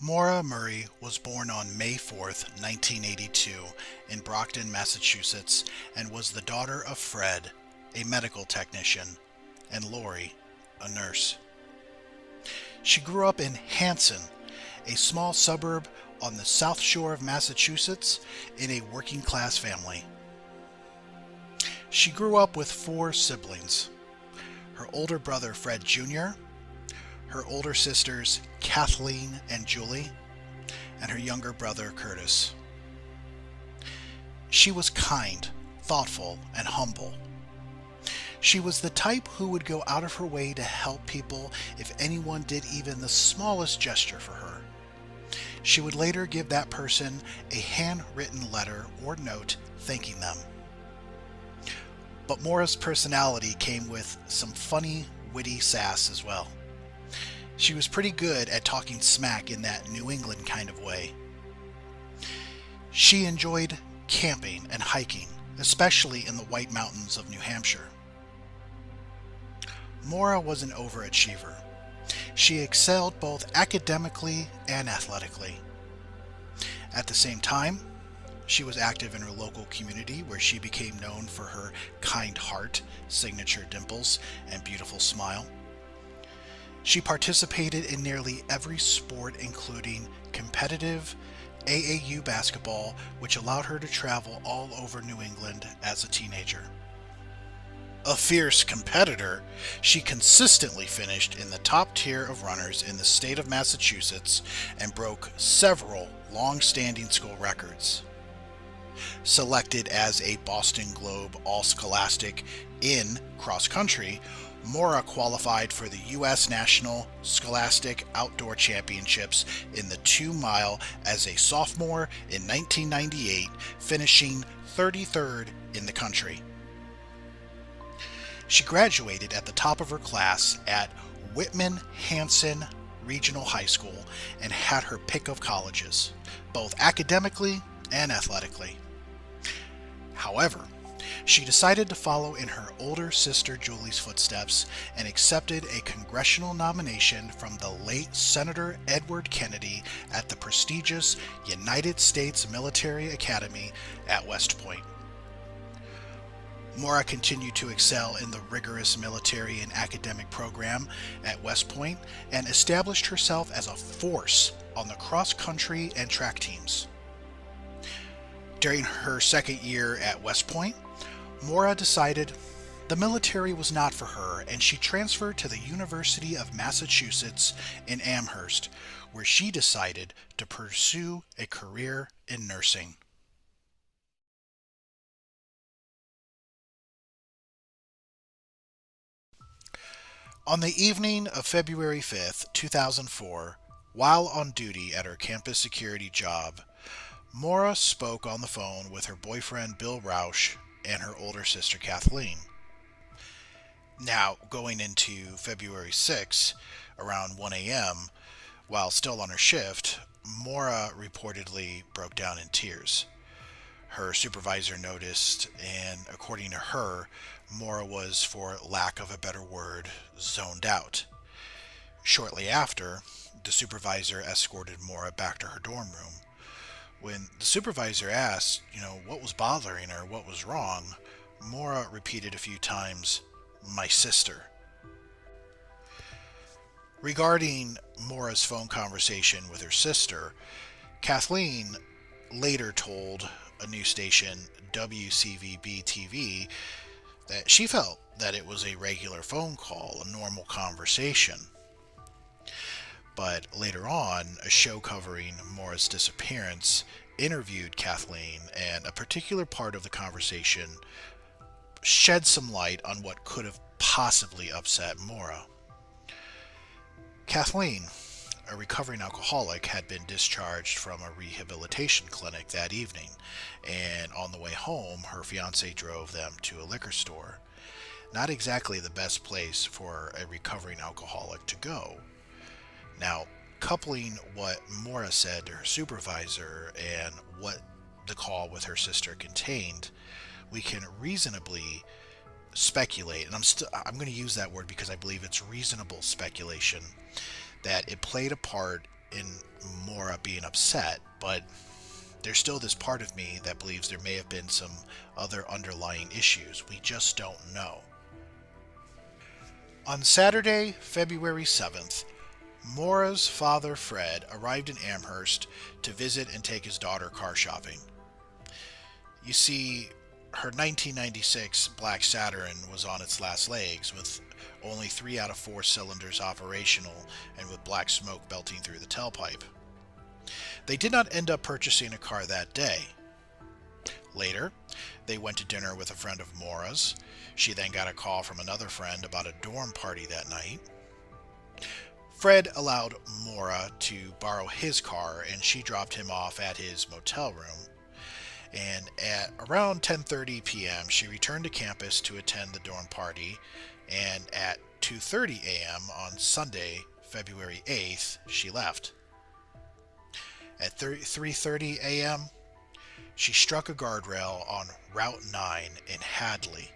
Maura Murray was born on May 4th, 1982, in Brockton, Massachusetts, and was the daughter of Fred, a medical technician, and Lori, a nurse. She grew up in Hanson, a small suburb on the South Shore of Massachusetts, in a working class family. She grew up with four siblings: her older brother Fred Jr., her older sisters Kathleen and Julie, and her younger brother Curtis. She was kind, thoughtful, and humble. She was the type who would go out of her way to help people if anyone did even the smallest gesture for her. She would later give that person a handwritten letter or note thanking them. But Maura's personality came with some funny, witty sass as well. She was pretty good at talking smack in that New England kind of way. She enjoyed camping and hiking, especially in the White Mountains of New Hampshire. Maura was an overachiever. She excelled both academically and athletically. At the same time, she was active in her local community where she became known for her kind heart, signature dimples, and beautiful smile. She participated in nearly every sport, including competitive AAU basketball, which allowed her to travel all over New England as a teenager. A fierce competitor, she consistently finished in the top tier of runners in the state of Massachusetts and broke several long-standing school records. Selected as a Boston Globe All-Scholastic in cross country, Maura qualified for the U.S. National Scholastic Outdoor Championships in the 2 mile as a sophomore in 1998, finishing 33rd in the country. She graduated at the top of her class at Whitman-Hanson Regional High School and had her pick of colleges, both academically and athletically. However, she decided to follow in her older sister Julie's footsteps and accepted a congressional nomination from the late Senator Edward Kennedy at the prestigious United States Military Academy at West Point. Maura continued to excel in the rigorous military and academic program at West Point and established herself as a force on the cross-country and track teams. During her second year at West Point, Maura decided the military was not for her, and she transferred to the University of Massachusetts in Amherst, where she decided to pursue a career in nursing. On the evening of February 5th, 2004, while on duty at her campus security job, Maura spoke on the phone with her boyfriend Bill Rausch and her older sister Kathleen. Now, going into February 6, around 1 a.m., while still on her shift, Maura reportedly broke down in tears. Her supervisor noticed, and according to her, Maura was, for lack of a better word, zoned out. Shortly after, the supervisor escorted Maura back to her dorm room. When the supervisor asked, what was bothering her, what was wrong, Maura repeated a few times, "My sister." Regarding Maura's phone conversation with her sister, Kathleen later told a news station, WCVB-TV, that she felt that it was a regular phone call, a normal conversation. But later on, a show covering Maura's disappearance interviewed Kathleen, and a particular part of the conversation shed some light on what could have possibly upset Maura. Kathleen, a recovering alcoholic, had been discharged from a rehabilitation clinic that evening, and on the way home, her fiancé drove them to a liquor store. Not exactly the best place for a recovering alcoholic to go. Now, coupling what Maura said to her supervisor and what the call with her sister contained, we can reasonably speculate, and I'm going to use that word because I believe it's reasonable speculation, that it played a part in Maura being upset, but there's still this part of me that believes there may have been some other underlying issues. We just don't know. On Saturday, February 7th, Maura's father, Fred, arrived in Amherst to visit and take his daughter car shopping. You see, her 1996 Black Saturn was on its last legs, with only 3 out of 4 cylinders operational and with black smoke belting through the tailpipe. They did not end up purchasing a car that day. Later, they went to dinner with a friend of Maura's. She then got a call from another friend about a dorm party that night. Fred allowed Maura to borrow his car, and she dropped him off at his motel room. And at around 10:30 p.m., she returned to campus to attend the dorm party, and at 2:30 a.m. on Sunday, February 8th, she left. At 3:30 a.m., she struck a guardrail on Route 9 in Hadley,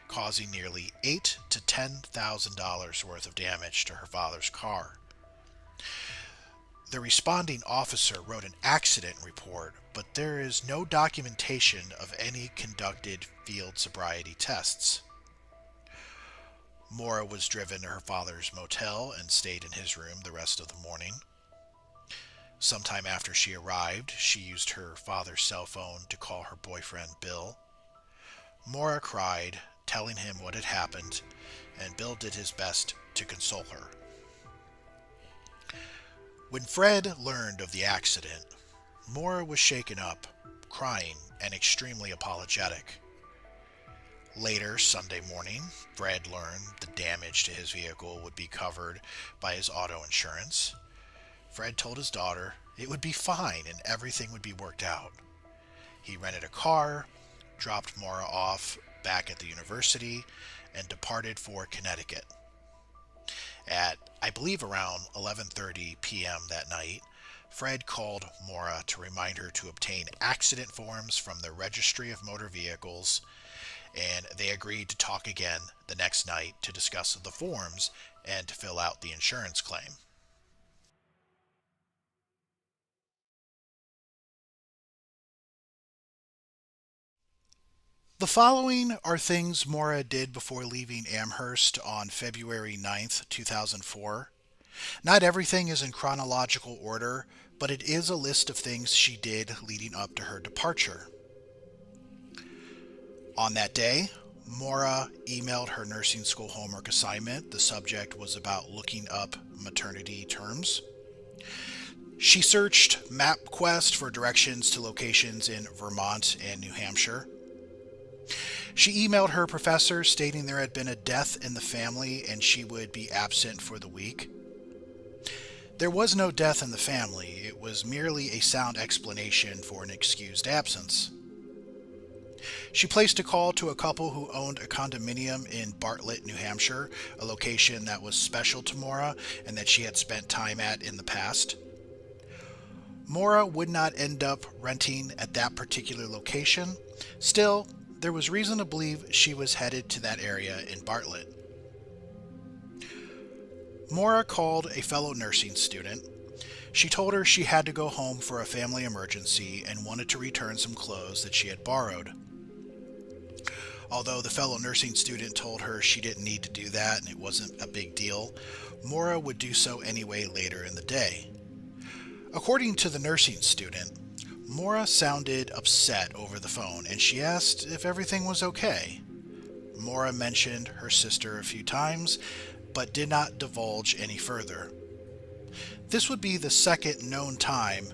causing nearly $8,000 to $10,000 worth of damage to her father's car. The responding officer wrote an accident report, but there is no documentation of any conducted field sobriety tests. Maura was driven to her father's motel and stayed in his room the rest of the morning. Sometime after she arrived, she used her father's cell phone to call her boyfriend, Bill. Maura cried, telling him what had happened, and Bill did his best to console her. When Fred learned of the accident, Maura was shaken up, crying, and extremely apologetic. Later, Sunday morning, Fred learned the damage to his vehicle would be covered by his auto insurance. Fred told his daughter it would be fine and everything would be worked out. He rented a car, dropped Maura off back at the university, and departed for Connecticut. At, I believe, around 11:30 p.m. that night, Fred called Maura to remind her to obtain accident forms from the Registry of Motor Vehicles, and they agreed to talk again the next night to discuss the forms and to fill out the insurance claim. The following are things Maura did before leaving Amherst on February 9th, 2004. Not everything is in chronological order, but it is a list of things she did leading up to her departure. On that day, Maura emailed her nursing school homework assignment. The subject was about looking up maternity terms. She searched MapQuest for directions to locations in Vermont and New Hampshire. She emailed her professor stating there had been a death in the family and she would be absent for the week. There was no death in the family. It was merely a sound explanation for an excused absence. She placed a call to a couple who owned a condominium in Bartlett, New Hampshire, a location that was special to Maura and that she had spent time at in the past. Maura would not end up renting at that particular location. Still, there was reason to believe she was headed to that area in Bartlett. Maura called a fellow nursing student. She told her she had to go home for a family emergency and wanted to return some clothes that she had borrowed. Although the fellow nursing student told her she didn't need to do that and it wasn't a big deal, Maura would do so anyway later in the day. According to the nursing student, Maura sounded upset over the phone and she asked if everything was okay. Maura mentioned her sister a few times, but did not divulge any further. This would be the second known time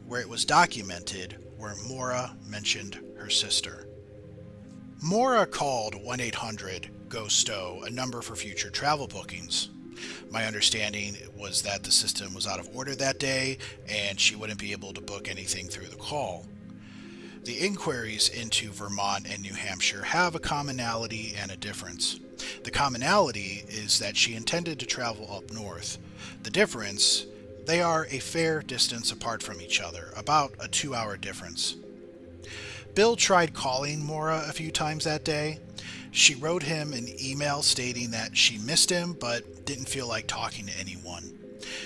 where it was documented where Maura mentioned her sister. Maura called 1-800-GO-STOW, a number for future travel bookings. My understanding was that the system was out of order that day and she wouldn't be able to book anything through the call. The inquiries into Vermont and New Hampshire have a commonality and a difference. The commonality is that she intended to travel up north. The difference, they are a fair distance apart from each other, about a 2-hour difference. Bill tried calling Maura a few times that day. She wrote him an email stating that she missed him but didn't feel like talking to anyone.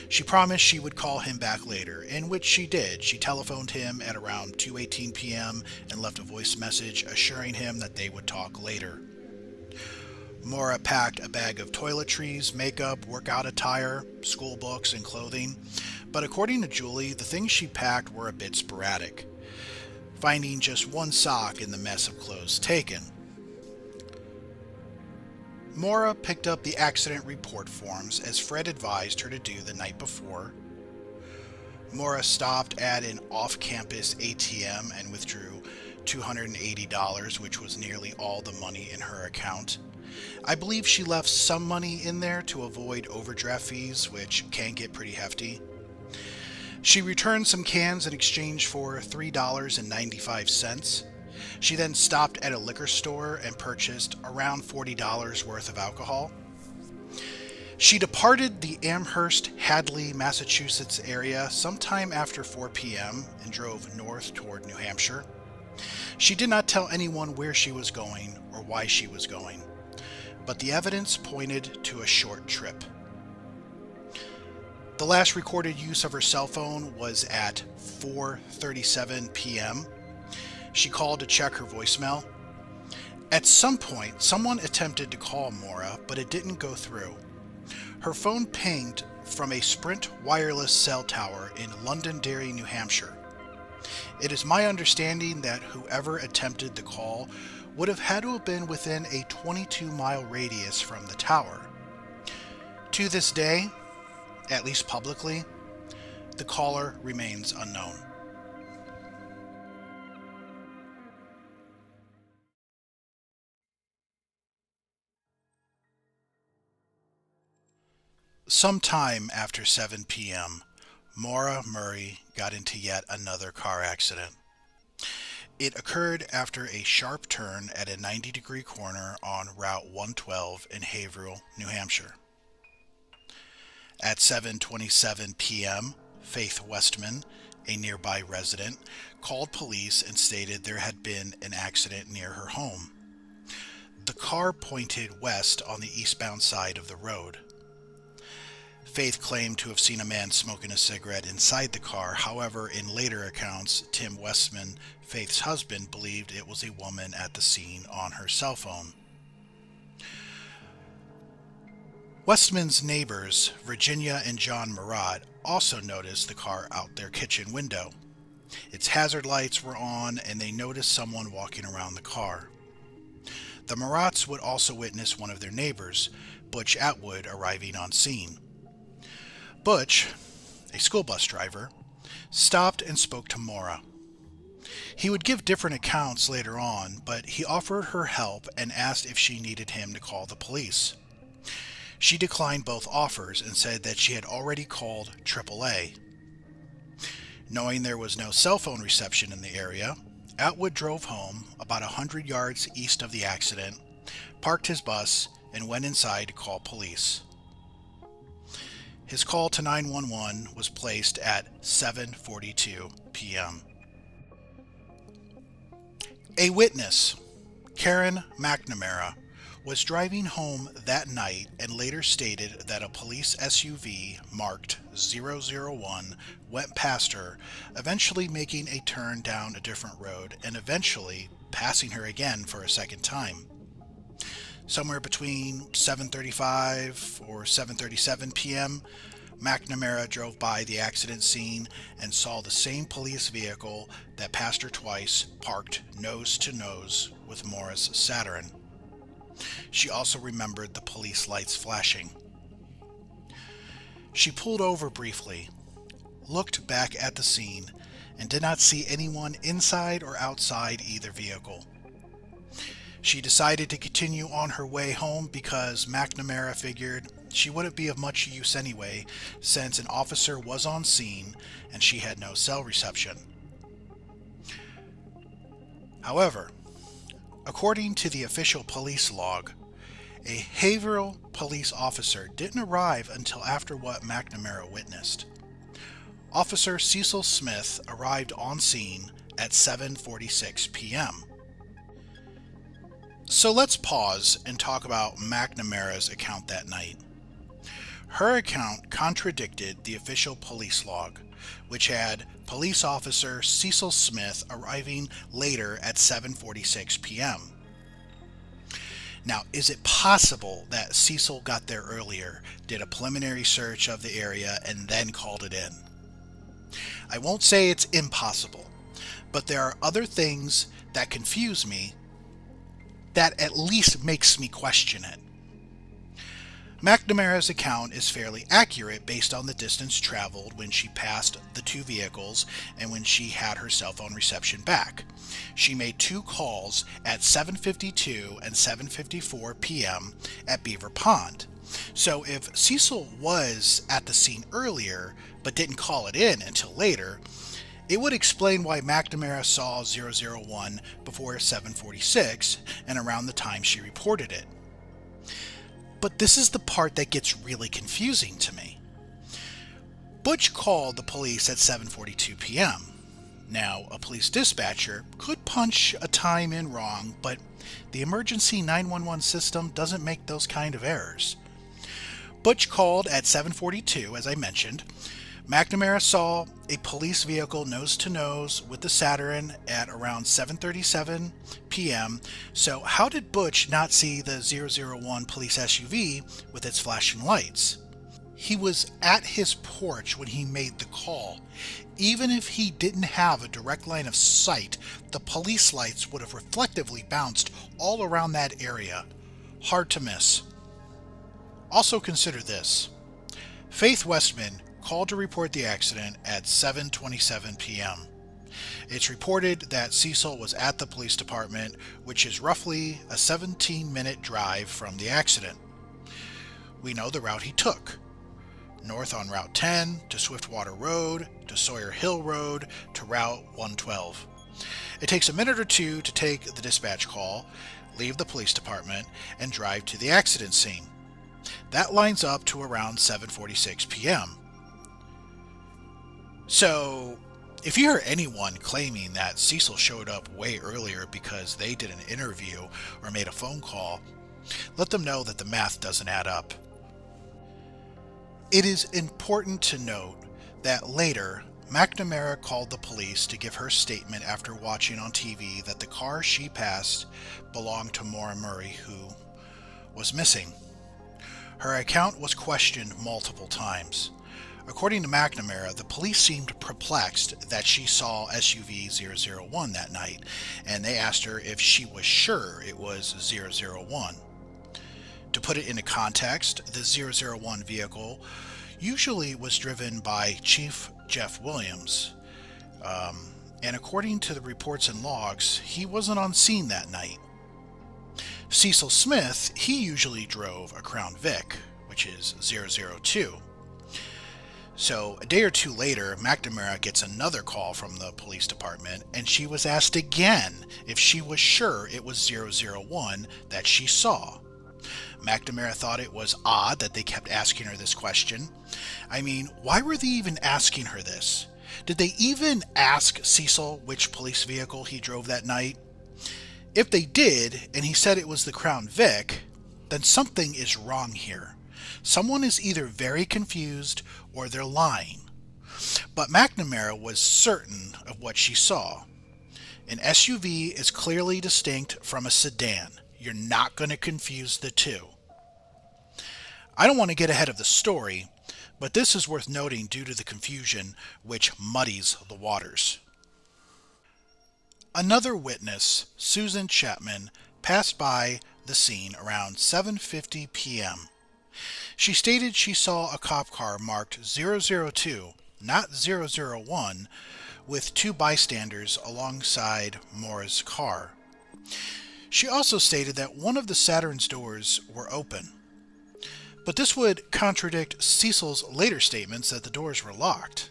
She promised she would call him back later, in which she did. She telephoned him at around 2:18 p.m. and left a voice message assuring him that they would talk later. Maura packed a bag of toiletries, makeup, workout attire, school books, and clothing, but according to Julie, the things she packed were a bit sporadic, finding just one sock in the mess of clothes taken. Maura picked up the accident report forms as Fred advised her to do the night before. Maura stopped at an off-campus ATM and withdrew $280, which was nearly all the money in her account. I believe she left some money in there to avoid overdraft fees, which can get pretty hefty. She returned some cans in exchange for $3.95. She then stopped at a liquor store and purchased around $40 worth of alcohol. She departed the Amherst, Hadley, Massachusetts area sometime after 4 p.m. and drove north toward New Hampshire. She did not tell anyone where she was going or why she was going, but the evidence pointed to a short trip. The last recorded use of her cell phone was at 4:37 p.m. She called to check her voicemail. At some point, someone attempted to call Maura, but it didn't go through. Her phone pinged from a Sprint wireless cell tower in Londonderry, New Hampshire. It is my understanding that whoever attempted the call would have had to have been within a 22-mile radius from the tower. To this day, at least publicly, the caller remains unknown. Sometime after 7 p.m., Maura Murray got into yet another car accident. It occurred after a sharp turn at a 90-degree corner on Route 112 in Haverhill, New Hampshire. At 7:27 p.m., Faith Westman, a nearby resident, called police and stated there had been an accident near her home. The car pointed west on the eastbound side of the road. Faith claimed to have seen a man smoking a cigarette inside the car. However, in later accounts, Tim Westman, Faith's husband, believed it was a woman at the scene on her cell phone. Westman's neighbors, Virginia and John Murat, also noticed the car out their kitchen window. Its hazard lights were on, and they noticed someone walking around the car. The Murats would also witness one of their neighbors, Butch Atwood, arriving on scene. Butch, a school bus driver, stopped and spoke to Maura. He would give different accounts later on, but he offered her help and asked if she needed him to call the police. She declined both offers and said that she had already called AAA. Knowing there was no cell phone reception in the area, Atwood drove home about 100 yards east of the accident, parked his bus, and went inside to call police. His call to 911 was placed at 7:42 p.m. A witness, Karen McNamara, was driving home that night and later stated that a police SUV marked 001 went past her, eventually making a turn down a different road and eventually passing her again for a second time. Somewhere between 7:35 or 7:37 p.m., McNamara drove by the accident scene and saw the same police vehicle that passed her twice parked nose to nose with Maura's Saturn. She also remembered the police lights flashing. She pulled over briefly, looked back at the scene, and did not see anyone inside or outside either vehicle. She decided to continue on her way home because McNamara figured she wouldn't be of much use anyway, since an officer was on scene and she had no cell reception. However, according to the official police log, a Haverhill police officer didn't arrive until after what McNamara witnessed. Officer Cecil Smith arrived on scene at 7:46 p.m. So let's pause and talk about McNamara's account that night. Her account contradicted the official police log, which had police officer Cecil Smith arriving later at 7:46 p.m. Now, is it possible that Cecil got there earlier, did a preliminary search of the area, and then called it in? I won't say it's impossible, but there are other things that confuse me that at least makes me question it. McNamara's account is fairly accurate based on the distance traveled when she passed the two vehicles and when she had her cell phone reception back. She made two calls at 7:52 and 7:54 p.m. at Beaver Pond. So if Cecil was at the scene earlier but didn't call it in until later, it would explain why McNamara saw 001 before 7:46 and around the time she reported it. But this is the part that gets really confusing to me. Butch called the police at 7:42 p.m. Now, a police dispatcher could punch a time in wrong, but the emergency 911 system doesn't make those kind of errors. Butch called at 7:42, as I mentioned. McNamara saw a police vehicle nose-to-nose with the Saturn at around 7:37 p.m. So how did Butch not see the 001 police SUV with its flashing lights? He was at his porch when he made the call. Even if he didn't have a direct line of sight, the police lights would have reflectively bounced all around that area. Hard to miss. Also consider this. Faith Westman called to report the accident at 7:27 p.m. It's reported that Cecil was at the police department, which is roughly a 17-minute drive from the accident. We know the route he took. North on Route 10, to Swiftwater Road, to Sawyer Hill Road, to Route 112. It takes a minute or two to take the dispatch call, leave the police department, and drive to the accident scene. That lines up to around 7:46 p.m. So, if you hear anyone claiming that Cecil showed up way earlier because they did an interview or made a phone call, let them know that the math doesn't add up. It is important to note that later, McNamara called the police to give her statement after watching on TV that the car she passed belonged to Maura Murray, who was missing. Her account was questioned multiple times. According to McNamara, the police seemed perplexed that she saw SUV 001 that night, and they asked her if she was sure it was 001. To put it into context, the 001 vehicle usually was driven by Chief Jeff Williams, and according to the reports and logs, he wasn't on scene that night. Cecil Smith, he usually drove a Crown Vic, which is 002. So, a day or two later, McNamara gets another call from the police department, and she was asked again if she was sure it was 001 that she saw. McNamara thought it was odd that they kept asking her this question. I mean, why were they even asking her this? Did they even ask Cecil which police vehicle he drove that night? If they did, and he said it was the Crown Vic, then something is wrong here. Someone is either very confused or they're lying. But McNamara was certain of what she saw. An SUV is clearly distinct from a sedan. You're not going to confuse the two. I don't want to get ahead of the story, but this is worth noting due to the confusion which muddies the waters. Another witness, Susan Chapman, passed by the scene around 7:50 p.m. She stated she saw a cop car marked 002, not 001, with two bystanders alongside Maura's car. She also stated that one of the Saturn's doors were open. But this would contradict Cecil's later statements that the doors were locked.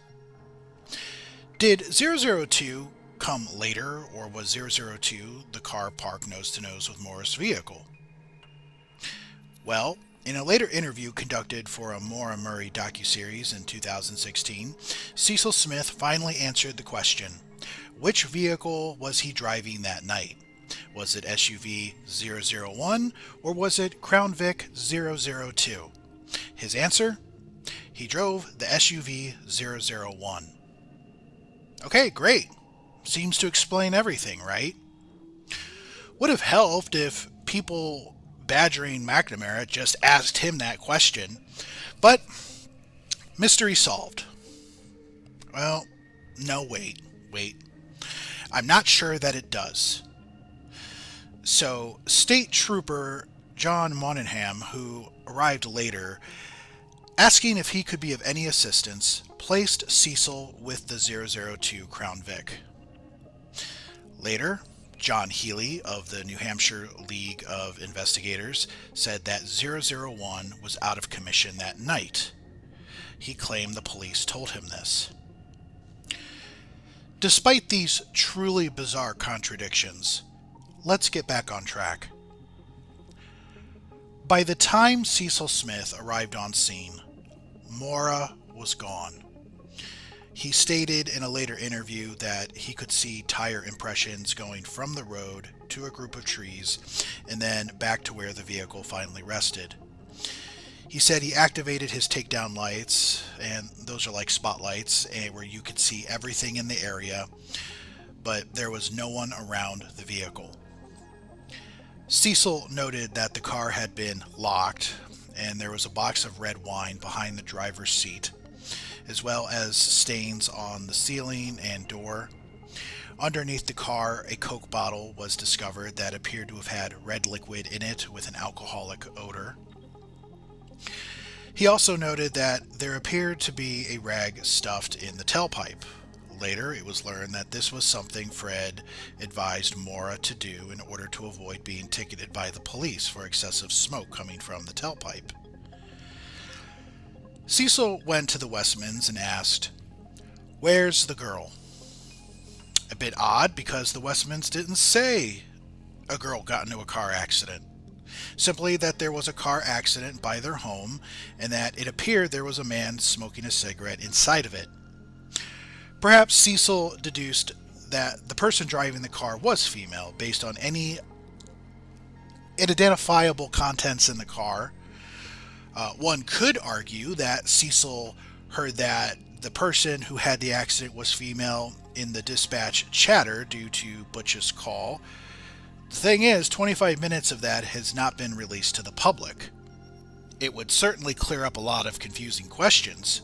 Did 002 come later, or was 002 the car parked nose-to-nose with Maura's vehicle? Well, in a later interview conducted for a Maura Murray docuseries in 2016, Cecil Smith finally answered the question, which vehicle was he driving that night? Was it SUV 001 or was it Crown Vic 002? His answer? He drove the SUV 001. Okay, great. Seems to explain everything, right? Would have helped if people badgering McNamara just asked him that question, but mystery solved. Well, no, wait. I'm not sure that it does. So, State Trooper John Monaghan, who arrived later, asking if he could be of any assistance, placed Cecil with the 002 Crown Vic. Later, John Healy of the New Hampshire League of Investigators said that 001 was out of commission that night. He claimed the police told him this. Despite these truly bizarre contradictions, let's get back on track. By the time Cecil Smith arrived on scene, Maura was gone. He stated in a later interview that he could see tire impressions going from the road to a group of trees and then back to where the vehicle finally rested. He said he activated his takedown lights, and those are like spotlights where you could see everything in the area, but there was no one around the vehicle. Cecil noted that the car had been locked, and there was a box of red wine behind the driver's seat, as well as stains on the ceiling and door. Underneath the car, a Coke bottle was discovered that appeared to have had red liquid in it with an alcoholic odor. He also noted that there appeared to be a rag stuffed in the tailpipe. Later, it was learned that this was something Fred advised Maura to do in order to avoid being ticketed by the police for excessive smoke coming from the tailpipe. Cecil went to the Westmans and asked, "Where's the girl?" A bit odd because the Westmans didn't say a girl got into a car accident. Simply that there was a car accident by their home and that it appeared there was a man smoking a cigarette inside of it. Perhaps Cecil deduced that the person driving the car was female based on any identifiable contents in the car. One could argue that Cecil heard that the person who had the accident was female in the dispatch chatter due to Butch's call. The thing is, 25 minutes of that has not been released to the public. It would certainly clear up a lot of confusing questions,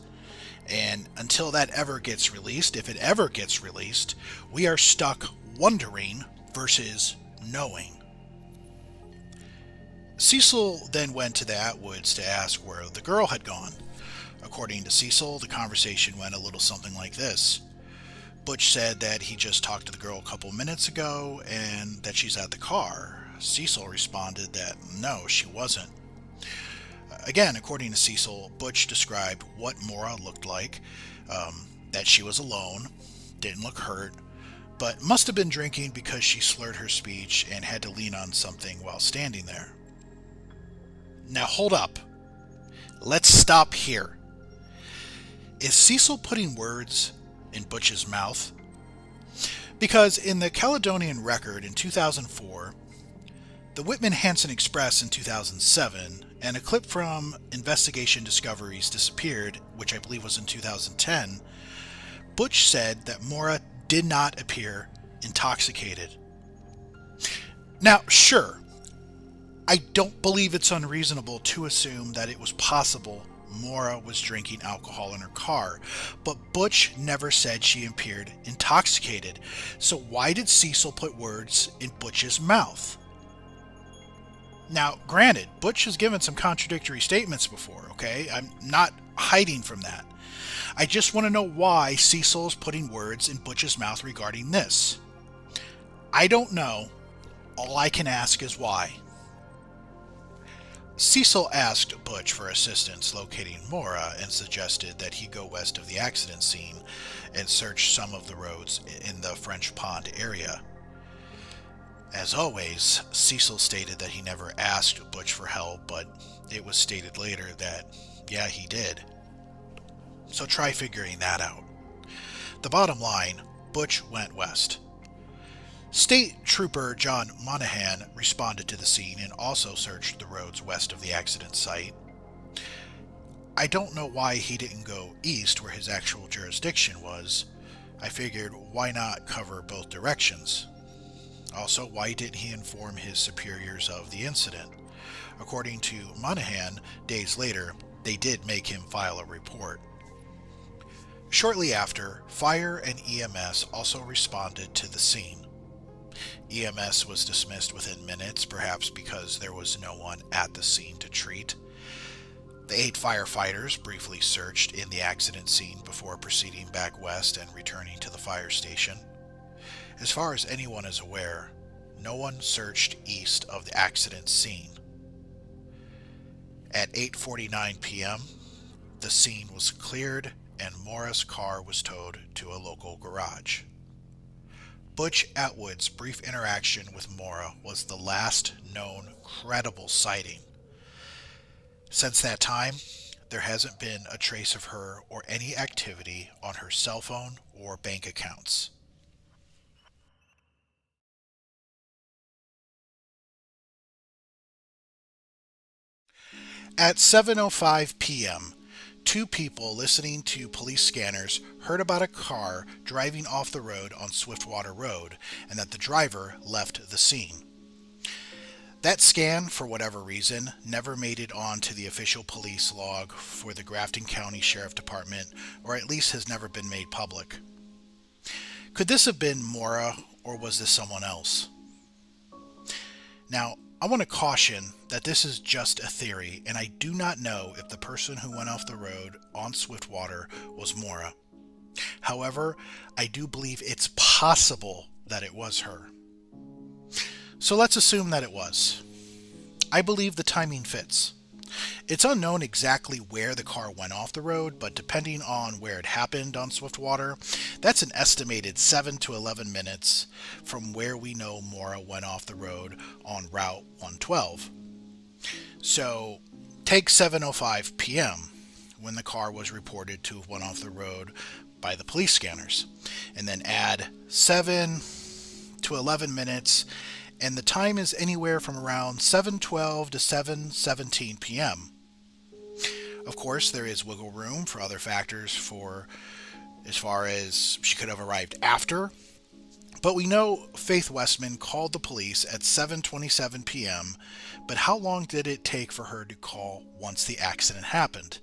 and until that ever gets released, if it ever gets released, we are stuck wondering versus knowing. Cecil then went to the Atwoods to ask where the girl had gone. According to Cecil, the conversation went a little something like this. Butch said that he just talked to the girl a couple minutes ago and that she's at the car. Cecil responded that no, she wasn't. Again, according to Cecil, Butch described what Maura looked like, that she was alone, didn't look hurt, but must have been drinking because she slurred her speech and had to lean on something while standing there. Now hold up. Let's stop here. Is Cecil putting words in Butch's mouth? Because in the Caledonian Record in 2004, the Whitman-Hanson Express in 2007, and a clip from Investigation Discovery's Disappeared, which I believe was in 2010, Butch said that Maura did not appear intoxicated. Now, sure, I don't believe it's unreasonable to assume that it was possible Maura was drinking alcohol in her car, but Butch never said she appeared intoxicated. So why did Cecil put words in Butch's mouth? Now, granted, Butch has given some contradictory statements before, okay? I'm not hiding from that. I just want to know why Cecil is putting words in Butch's mouth regarding this. I don't know. All I can ask is why. Cecil asked Butch for assistance locating Maura and suggested that he go west of the accident scene and search some of the roads in the French Pond area. As always, Cecil stated that he never asked Butch for help, but it was stated later that, yeah, he did. So try figuring that out. The bottom line, Butch went west. State Trooper John Monaghan responded to the scene and also searched the roads west of the accident site. I don't know why he didn't go east where his actual jurisdiction was. I figured, why not cover both directions? Also, why didn't he inform his superiors of the incident? According to Monahan, days later, they did make him file a report. Shortly after, fire and EMS also responded to the scene. EMS was dismissed within minutes, perhaps because there was no one at the scene to treat. The 8 firefighters briefly searched in the accident scene before proceeding back west and returning to the fire station. As far as anyone is aware, no one searched east of the accident scene. At 8:49 p.m., the scene was cleared and Maura's car was towed to a local garage. Butch Atwood's brief interaction with Maura was the last known credible sighting. Since that time, there hasn't been a trace of her or any activity on her cell phone or bank accounts. At 7:05 p.m., 2 people listening to police scanners heard about a car driving off the road on Swiftwater Road and that the driver left the scene. That scan, for whatever reason, never made it onto the official police log for the Grafton County Sheriff Department, or at least has never been made public. Could this have been Maura, or was this someone else? Now, I want to caution that this is just a theory, and I do not know if the person who went off the road on Swiftwater was Maura. However, I do believe it's possible that it was her. So let's assume that it was. I believe the timing fits. It's unknown exactly where the car went off the road, but depending on where it happened on Swiftwater, that's an estimated 7 to 11 minutes from where we know Maura went off the road on Route 112. So take 7:05 p.m. when the car was reported to have went off the road by the police scanners, and then add 7 to 11 minutes, and the time is anywhere from around 7:12 to 7:17 p.m. Of course, there is wiggle room for other factors for as far as she could have arrived after, but we know Faith Westman called the police at 7:27 p.m., but how long did it take for her to call once the accident happened?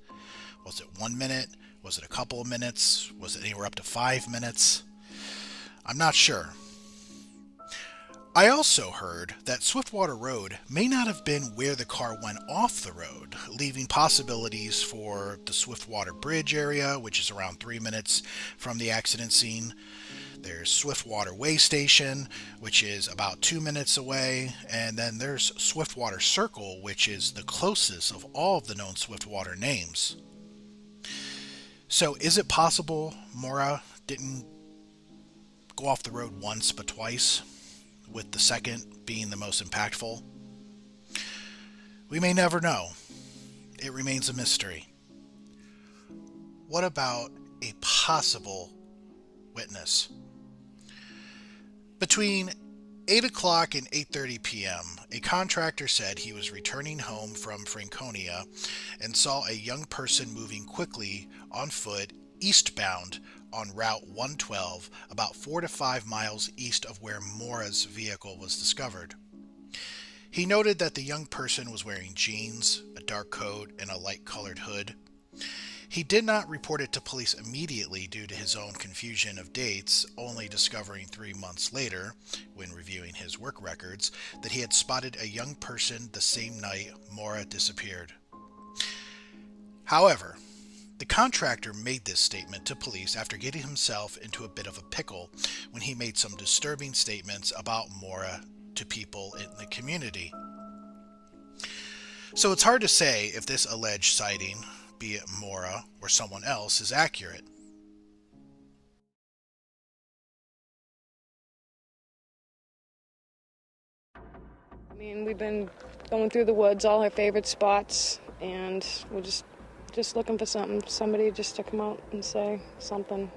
Was it 1 minute? Was it a couple of minutes? Was it anywhere up to 5 minutes? I'm not sure. I also heard that Swiftwater Road may not have been where the car went off the road, leaving possibilities for the Swiftwater Bridge area, which is around 3 minutes from the accident scene. There's Swiftwater Way Station, which is about 2 minutes away, and then there's Swiftwater Circle, which is the closest of all of the known Swiftwater names. So is it possible Maura didn't go off the road once but twice, with the second being the most impactful? We may never know. It remains a mystery. What about a possible witness? Between 8 o'clock and 8:30 p.m., a contractor said he was returning home from Franconia and saw a young person moving quickly on foot eastbound on Route 112, about 4 to 5 miles east of where Maura's vehicle was discovered. He noted that the young person was wearing jeans, a dark coat, and a light-colored hood. He did not report it to police immediately due to his own confusion of dates, only discovering 3 months later, when reviewing his work records, that he had spotted a young person the same night Maura disappeared. However, the contractor made this statement to police after getting himself into a bit of a pickle when he made some disturbing statements about Maura to people in the community. So it's hard to say if this alleged sighting, be it Maura or someone else, is accurate. I mean, we've been going through the woods, all our favorite spots, and we're just looking for somebody just to come out and say something.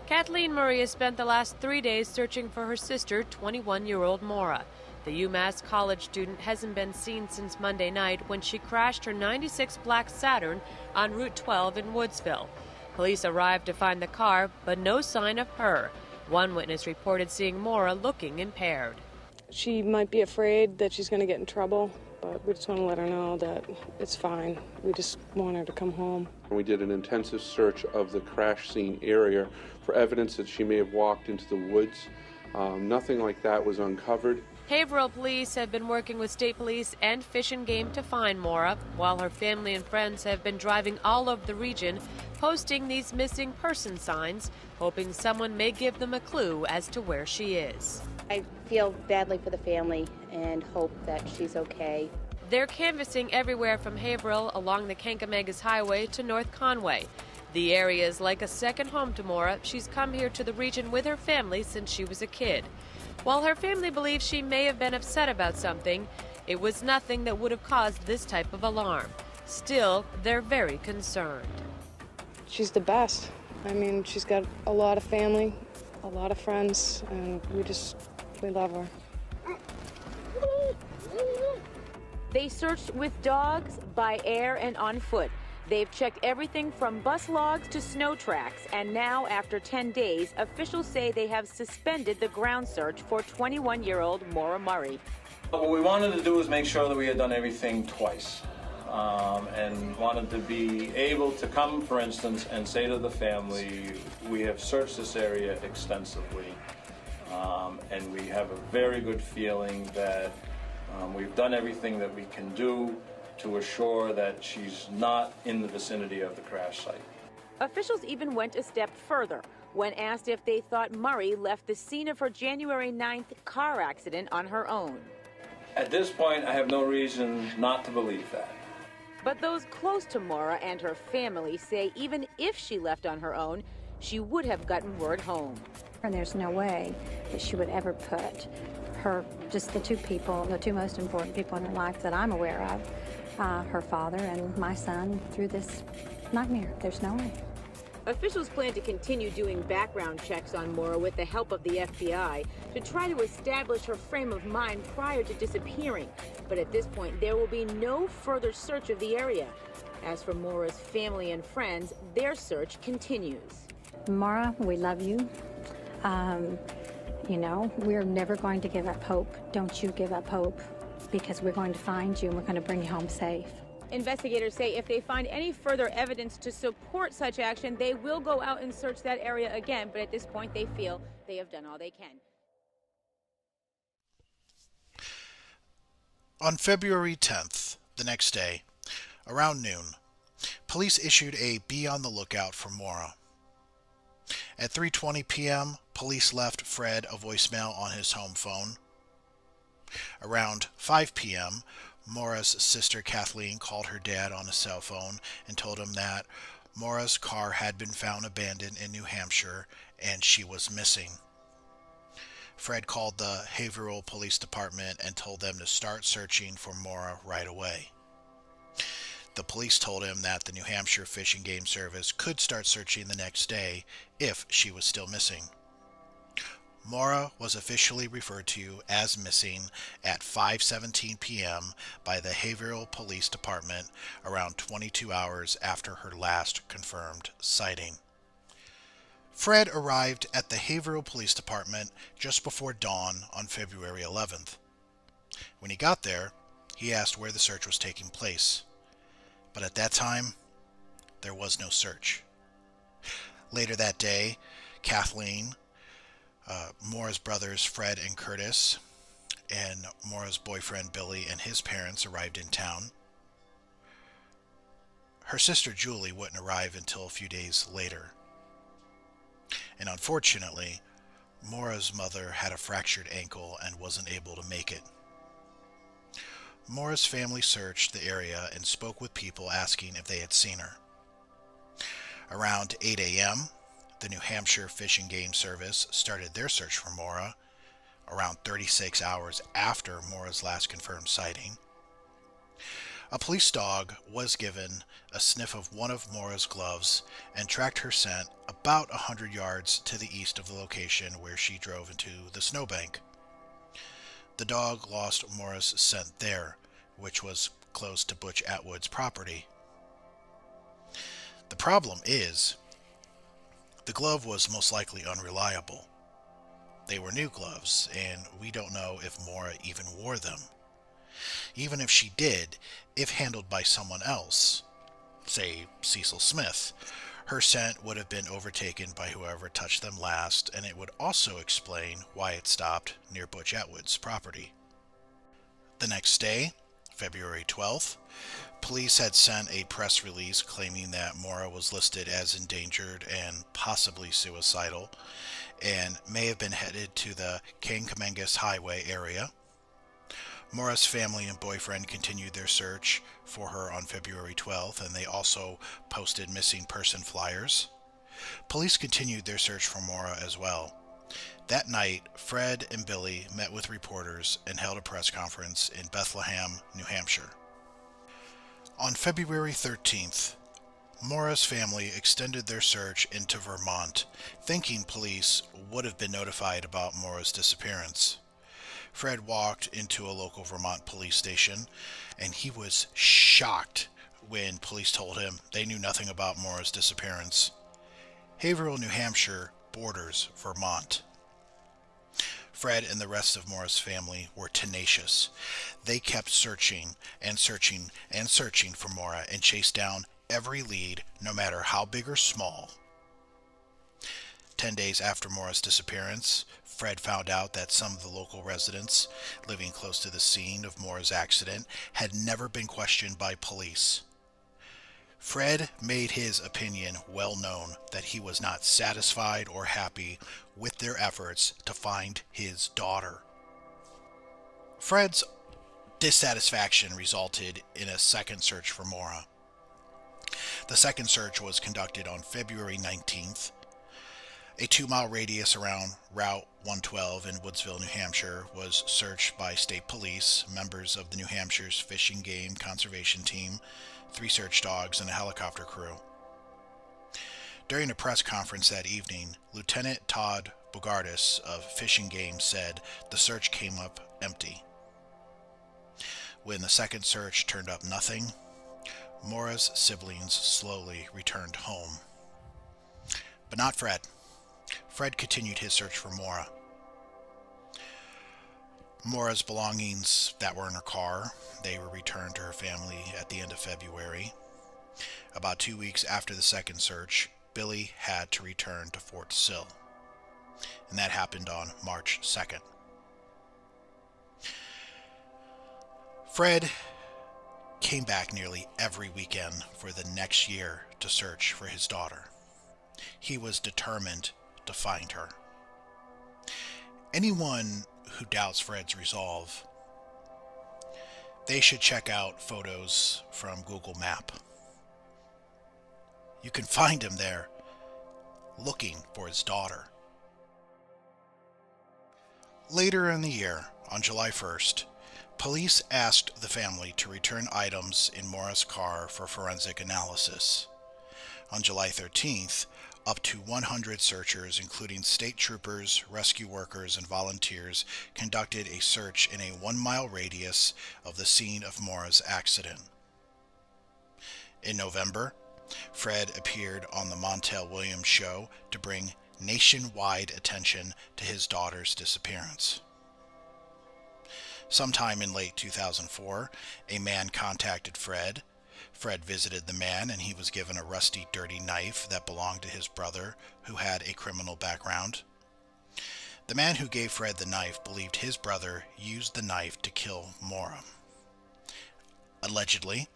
Kathleen Murray has spent the last 3 days searching for her sister, 21-year-old Maura. The UMass college student hasn't been seen since Monday night when she crashed her '96 black Saturn on Route 12 in Woodsville. Police arrived to find the car, but no sign of her. One witness reported seeing Maura looking impaired. She might be afraid that she's going to get in trouble, but we just want to let her know that it's fine. We just want her to come home. We did an intensive search of the crash scene area for evidence that she may have walked into the woods. Nothing like that was uncovered. Haverhill police have been working with state police and Fish and Game to find Maura, while her family and friends have been driving all over the region, posting these missing person signs, hoping someone may give them a clue as to where she is. I feel badly for the family and hope that she's okay. They're canvassing everywhere from Haverhill along the Kankamegas Highway to North Conway. The area is like a second home to Maura. She's come here to the region with her family since she was a kid. While her family believes she may have been upset about something, it was nothing that would have caused this type of alarm. Still, they're very concerned. She's the best. I mean, she's got a lot of family, a lot of friends, and we love her. They searched with dogs, by air, and on foot. They've checked everything from bus logs to snow tracks, and now, after 10 days, officials say they have suspended the ground search for 21-year-old Maura Murray. What we wanted to do was make sure that we had done everything twice, and wanted to be able to come, for instance, and say to the family, we have searched this area extensively, and we have a very good feeling that we've done everything that we can do to assure that she's not in the vicinity of the crash site. Officials even went a step further when asked if they thought Murray left the scene of her January 9th car accident on her own. At this point, I have no reason not to believe that. But those close to Maura and her family say even if she left on her own, she would have gotten word home. And there's no way that she would ever put just the two most important people in her life that I'm aware of, her father and my son, through this nightmare. There's no way. Officials plan to continue doing background checks on Maura with the help of the FBI to try to establish her frame of mind prior to disappearing. But at this point, there will be no further search of the area. As for Maura's family and friends, their search continues. Maura, we love you. We're never going to give up hope. Don't you give up hope, because we're going to find you and we're going to bring you home safe. Investigators say if they find any further evidence to support such action, they will go out and search that area again. But at this point, they feel they have done all they can. On February 10th, the next day, around noon, police issued a be on the lookout for Maura. At 3:20 p.m., police left Fred a voicemail on his home phone. Around 5 p.m., Maura's sister Kathleen called her dad on a cell phone and told him that Maura's car had been found abandoned in New Hampshire and she was missing. Fred called the Haverhill Police Department and told them to start searching for Maura right away. The police told him that the New Hampshire Fish and Game Service could start searching the next day if she was still missing. Maura was officially referred to as missing at 5:17 p.m. by the Haverhill Police Department, around 22 hours after her last confirmed sighting. Fred arrived at the Haverhill Police Department just before dawn on February 11th. When he got there, he asked where the search was taking place. But at that time, there was no search. Later that day, Kathleen, Maura's brothers Fred and Curtis, and Maura's boyfriend Billy and his parents arrived in town. Her sister Julie wouldn't arrive until a few days later. And unfortunately, Maura's mother had a fractured ankle and wasn't able to make it. Maura's family searched the area and spoke with people asking if they had seen her. Around 8 a.m., the New Hampshire Fish and Game Service started their search for Maura, around 36 hours after Maura's last confirmed sighting. A police dog was given a sniff of one of Maura's gloves and tracked her scent about 100 yards to the east of the location where she drove into the snowbank. The dog lost Maura's scent there, which was close to Butch Atwood's property. The problem is, the glove was most likely unreliable. They were new gloves, and we don't know if Maura even wore them. Even if she did, if handled by someone else, say Cecil Smith, her scent would have been overtaken by whoever touched them last, and it would also explain why it stopped near Butch Atwood's property. The next day, February 12th, police had sent a press release claiming that Maura was listed as endangered and possibly suicidal, and may have been headed to the Kankamengus Highway area. Maura's family and boyfriend continued their search for her on February 12th, and they also posted missing person flyers. Police continued their search for Maura as well. That night, Fred and Billy met with reporters and held a press conference in Bethlehem, New Hampshire. On February 13th, Maura's family extended their search into Vermont, thinking police would have been notified about Maura's disappearance. Fred walked into a local Vermont police station, and he was shocked when police told him they knew nothing about Maura's disappearance. Haverhill, New Hampshire borders Vermont. Fred and the rest of Maura's family were tenacious. They kept searching and searching and searching for Maura and chased down every lead, no matter how big or small. 10 days after Maura's disappearance, Fred found out that some of the local residents living close to the scene of Maura's accident had never been questioned by police. Fred made his opinion well known that he was not satisfied or happy with their efforts to find his daughter. Fred's dissatisfaction resulted in a second search for Maura. The second search was conducted on February 19th. A 2-mile radius around Route 112 in Woodsville, New Hampshire was searched by state police, members of the New Hampshire's Fish and Game Conservation Team, 3 search dogs, and a helicopter crew. During a press conference that evening, Lieutenant Todd Bogardus of Fish and Game said the search came up empty. When the second search turned up nothing, Maura's siblings slowly returned home. But not Fred. Fred continued his search for Maura. Maura's belongings that were in her car, they were returned to her family at the end of February. About 2 weeks after the second search, Billy had to return to Fort Sill, and that happened on March 2nd. Fred came back nearly every weekend for the next year to search for his daughter. He was determined to find her. Anyone who doubts Fred's resolve, they should check out photos from Google Map. You can find him there looking for his daughter. Later in the year, on July 1st, police asked the family to return items in Maura's car for forensic analysis. On July 13th, up to 100 searchers, including state troopers, rescue workers, and volunteers, conducted a search in a 1-mile radius of the scene of Maura's accident. In November, Fred appeared on the Montel Williams show to bring nationwide attention to his daughter's disappearance. Sometime in late 2004, a man contacted Fred. Fred visited the man, and he was given a rusty, dirty knife that belonged to his brother, who had a criminal background. The man who gave Fred the knife believed his brother used the knife to kill Maura. Allegedly,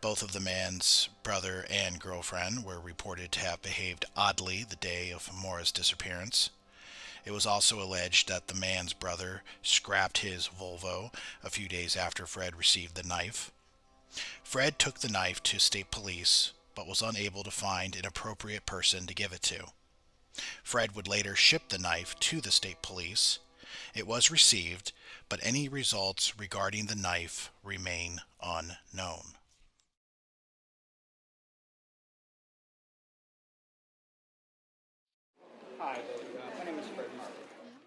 both of the man's brother and girlfriend were reported to have behaved oddly the day of Maura's disappearance. It was also alleged that the man's brother scrapped his Volvo a few days after Fred received the knife. Fred took the knife to state police, but was unable to find an appropriate person to give it to. Fred would later ship the knife to the state police. It was received, but any results regarding the knife remain unknown. Hi, my name is Fred.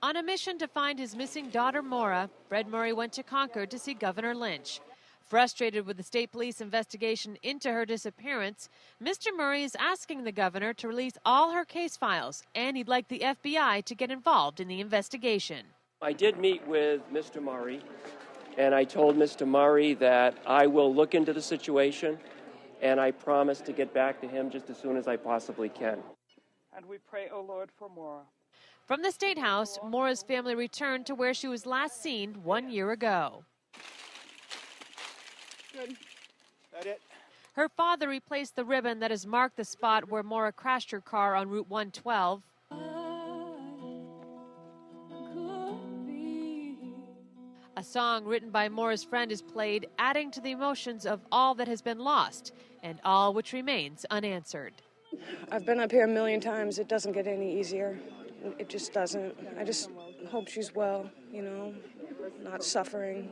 On a mission to find his missing daughter, Maura, Fred Murray went to Concord to see Governor Lynch. Frustrated with the state police investigation into her disappearance, Mr. Murray is asking the governor to release all her case files, and he'd like the FBI to get involved in the investigation. I did meet with Mr. Murray, and I told Mr. Murray that I will look into the situation, and I promise to get back to him just as soon as I possibly can. And we pray, O Lord, for Maura. From the State House, Maura's family returned to where she was last seen 1 year ago. Good. That it? Her father replaced the ribbon that has marked the spot where Maura crashed her car on Route 112. A song written by Maura's friend is played, adding to the emotions of all that has been lost and all which remains unanswered. I've been up here a million times. It doesn't get any easier. It just doesn't. I just hope she's well, you know, not suffering.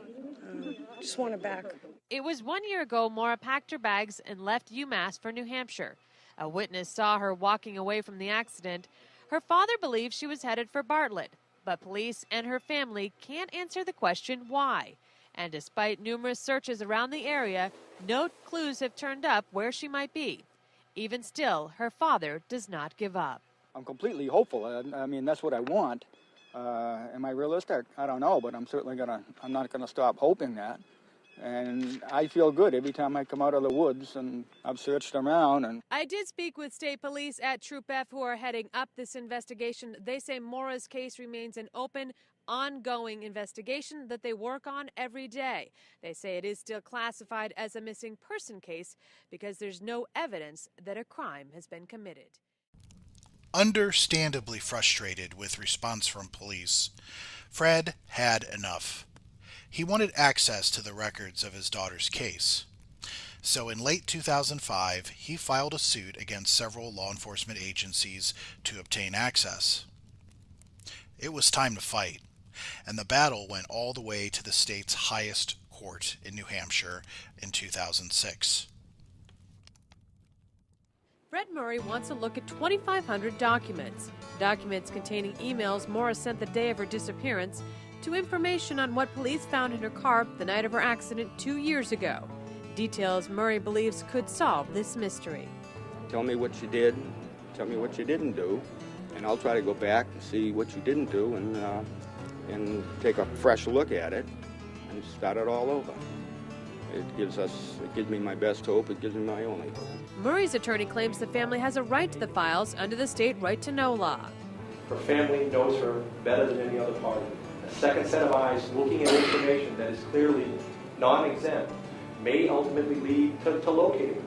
Just want her back. It was 1 year ago Maura packed her bags and left UMass for New Hampshire. A witness saw her walking away from the accident. Her father believes she was headed for Bartlett, but police and her family can't answer the question why. And despite numerous searches around the area, no clues have turned up where she might be. Even still, her father does not give up. I'm completely hopeful. I mean, that's what I want. Am I realistic? I don't know, but I'm not gonna stop hoping that. And I feel good every time I come out of the woods, and I've searched around. And I did speak with state police at Troop F who are heading up this investigation. They say Maura's case remains an open, ongoing investigation that they work on every day. They say it is still classified as a missing person case because there's no evidence that a crime has been committed. Understandably frustrated with response from police, Fred had enough. He wanted access to the records of his daughter's case. So in late 2005, he filed a suit against several law enforcement agencies to obtain access. It was time to fight, and the battle went all the way to the state's highest court in New Hampshire in 2006. Fred Murray wants a look at 2,500 documents. Documents containing emails Maura sent the day of her disappearance to information on what police found in her car the night of her accident 2 years ago. Details Murray believes could solve this mystery. tell me what you did, tell me what you didn't do, and I'll try to go back and see what you didn't do and take a fresh look at it and start it all over. It gives me my best hope. It gives me my only hope. Murray's attorney claims the family has a right to the files under the state right-to-know law. Her family knows her better than any other party. A second set of eyes looking at information that is clearly non-exempt may ultimately lead to locating her.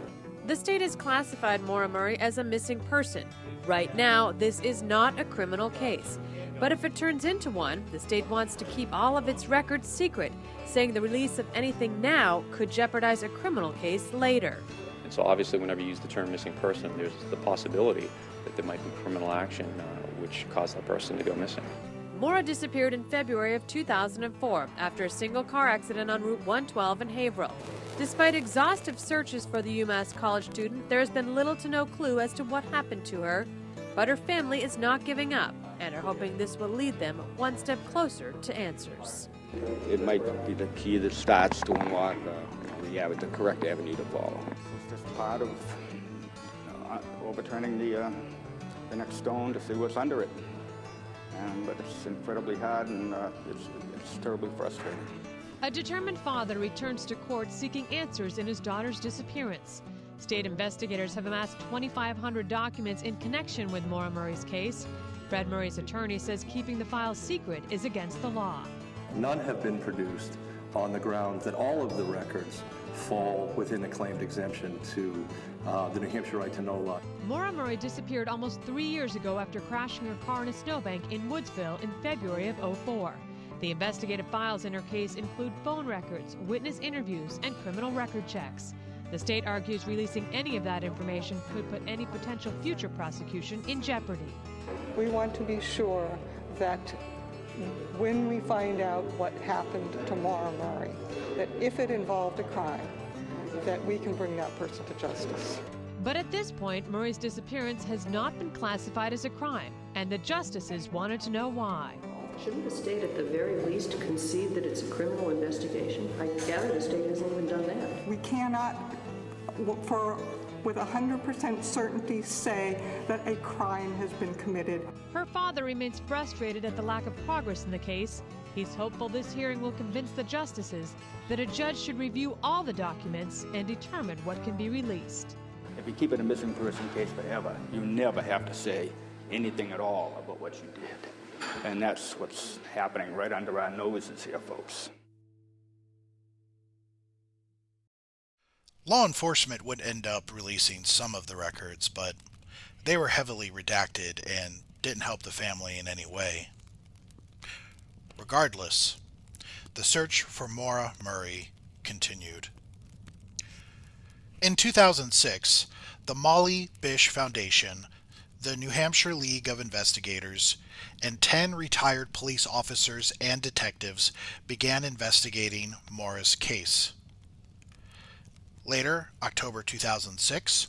The state has classified Maura Murray as a missing person. Right now, this is not a criminal case. But if it turns into one, the state wants to keep all of its records secret, saying the release of anything now could jeopardize a criminal case later. And so obviously whenever you use the term missing person, there's the possibility that there might be criminal action which caused that person to go missing. Maura disappeared in February of 2004 after a single car accident on Route 112 in Haverhill. Despite exhaustive searches for the UMass college student, there has been little to no clue as to what happened to her. But her family is not giving up and are hoping this will lead them one step closer to answers. It might be the key that starts to unlock the correct avenue to follow. It's just part of overturning the next stone to see what's under it. But it's incredibly hard and it's terribly frustrating. A determined father returns to court seeking answers in his daughter's disappearance. State investigators have amassed 2,500 documents in connection with Maura Murray's case. Fred Murray's attorney says keeping the files secret is against the law. None have been produced on the grounds that all of the records fall within the claimed exemption to the New Hampshire right-to-know law. Maura Murray disappeared almost 3 years ago after crashing her car in a snowbank in Woodsville in February of '04. The investigative files in her case include phone records, witness interviews, and criminal record checks. The state argues releasing any of that information could put any potential future prosecution in jeopardy. We want to be sure that when we find out what happened to Maura Murray, that if it involved a crime, that we can bring that person to justice. But at this point, Murray's disappearance has not been classified as a crime, and the justices wanted to know why. Shouldn't the state at the very least concede that it's a criminal investigation? I gather the state hasn't even done that. We cannot, with 100% certainty, say that a crime has been committed. Her father remains frustrated at the lack of progress in the case. He's hopeful this hearing will convince the justices that a judge should review all the documents and determine what can be released. If you keep it a missing person case forever, you never have to say anything at all about what you did. And that's what's happening right under our noses here, folks. Law enforcement would end up releasing some of the records, but they were heavily redacted and didn't help the family in any way. Regardless, the search for Maura Murray continued. In 2006, the Molly Bish Foundation, the New Hampshire League of Investigators, and 10 retired police officers and detectives began investigating Maura's case. Later, October 2006,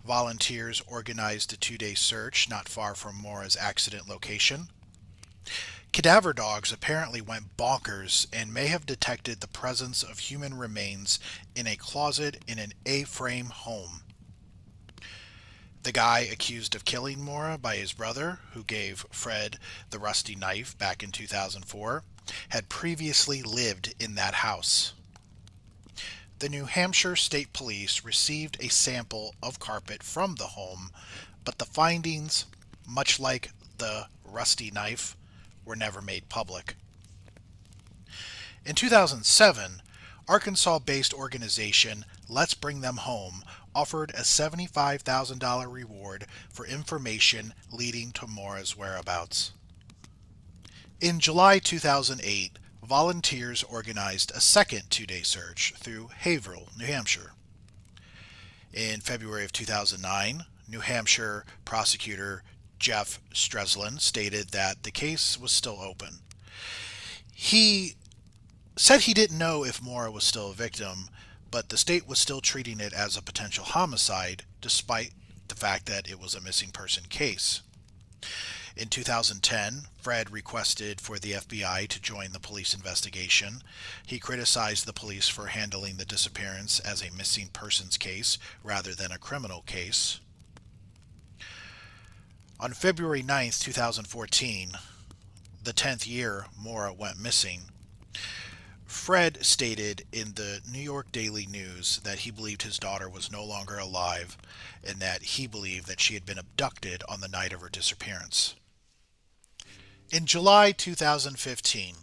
volunteers organized a 2-day search not far from Maura's accident location. Cadaver dogs apparently went bonkers and may have detected the presence of human remains in a closet in an A-frame home. The guy accused of killing Maura by his brother, who gave Fred the rusty knife back in 2004, had previously lived in that house. The New Hampshire State Police received a sample of carpet from the home, but the findings, much like the rusty knife, were never made public. In 2007, Arkansas-based organization Let's Bring Them Home offered a $75,000 reward for information leading to Maura's whereabouts. In July 2008, volunteers organized a second 2-day search through Haverhill, New Hampshire. In February of 2009, New Hampshire prosecutor Jeff Streslin stated that the case was still open. He said he didn't know if Maura was still a victim, but the state was still treating it as a potential homicide, despite the fact that it was a missing person case. In 2010, Fred requested for the FBI to join the police investigation. He criticized the police for handling the disappearance as a missing persons case rather than a criminal case. On February 9, 2014, the 10th year Maura went missing, Fred stated in the New York Daily News that he believed his daughter was no longer alive and that he believed that she had been abducted on the night of her disappearance. In July 2015,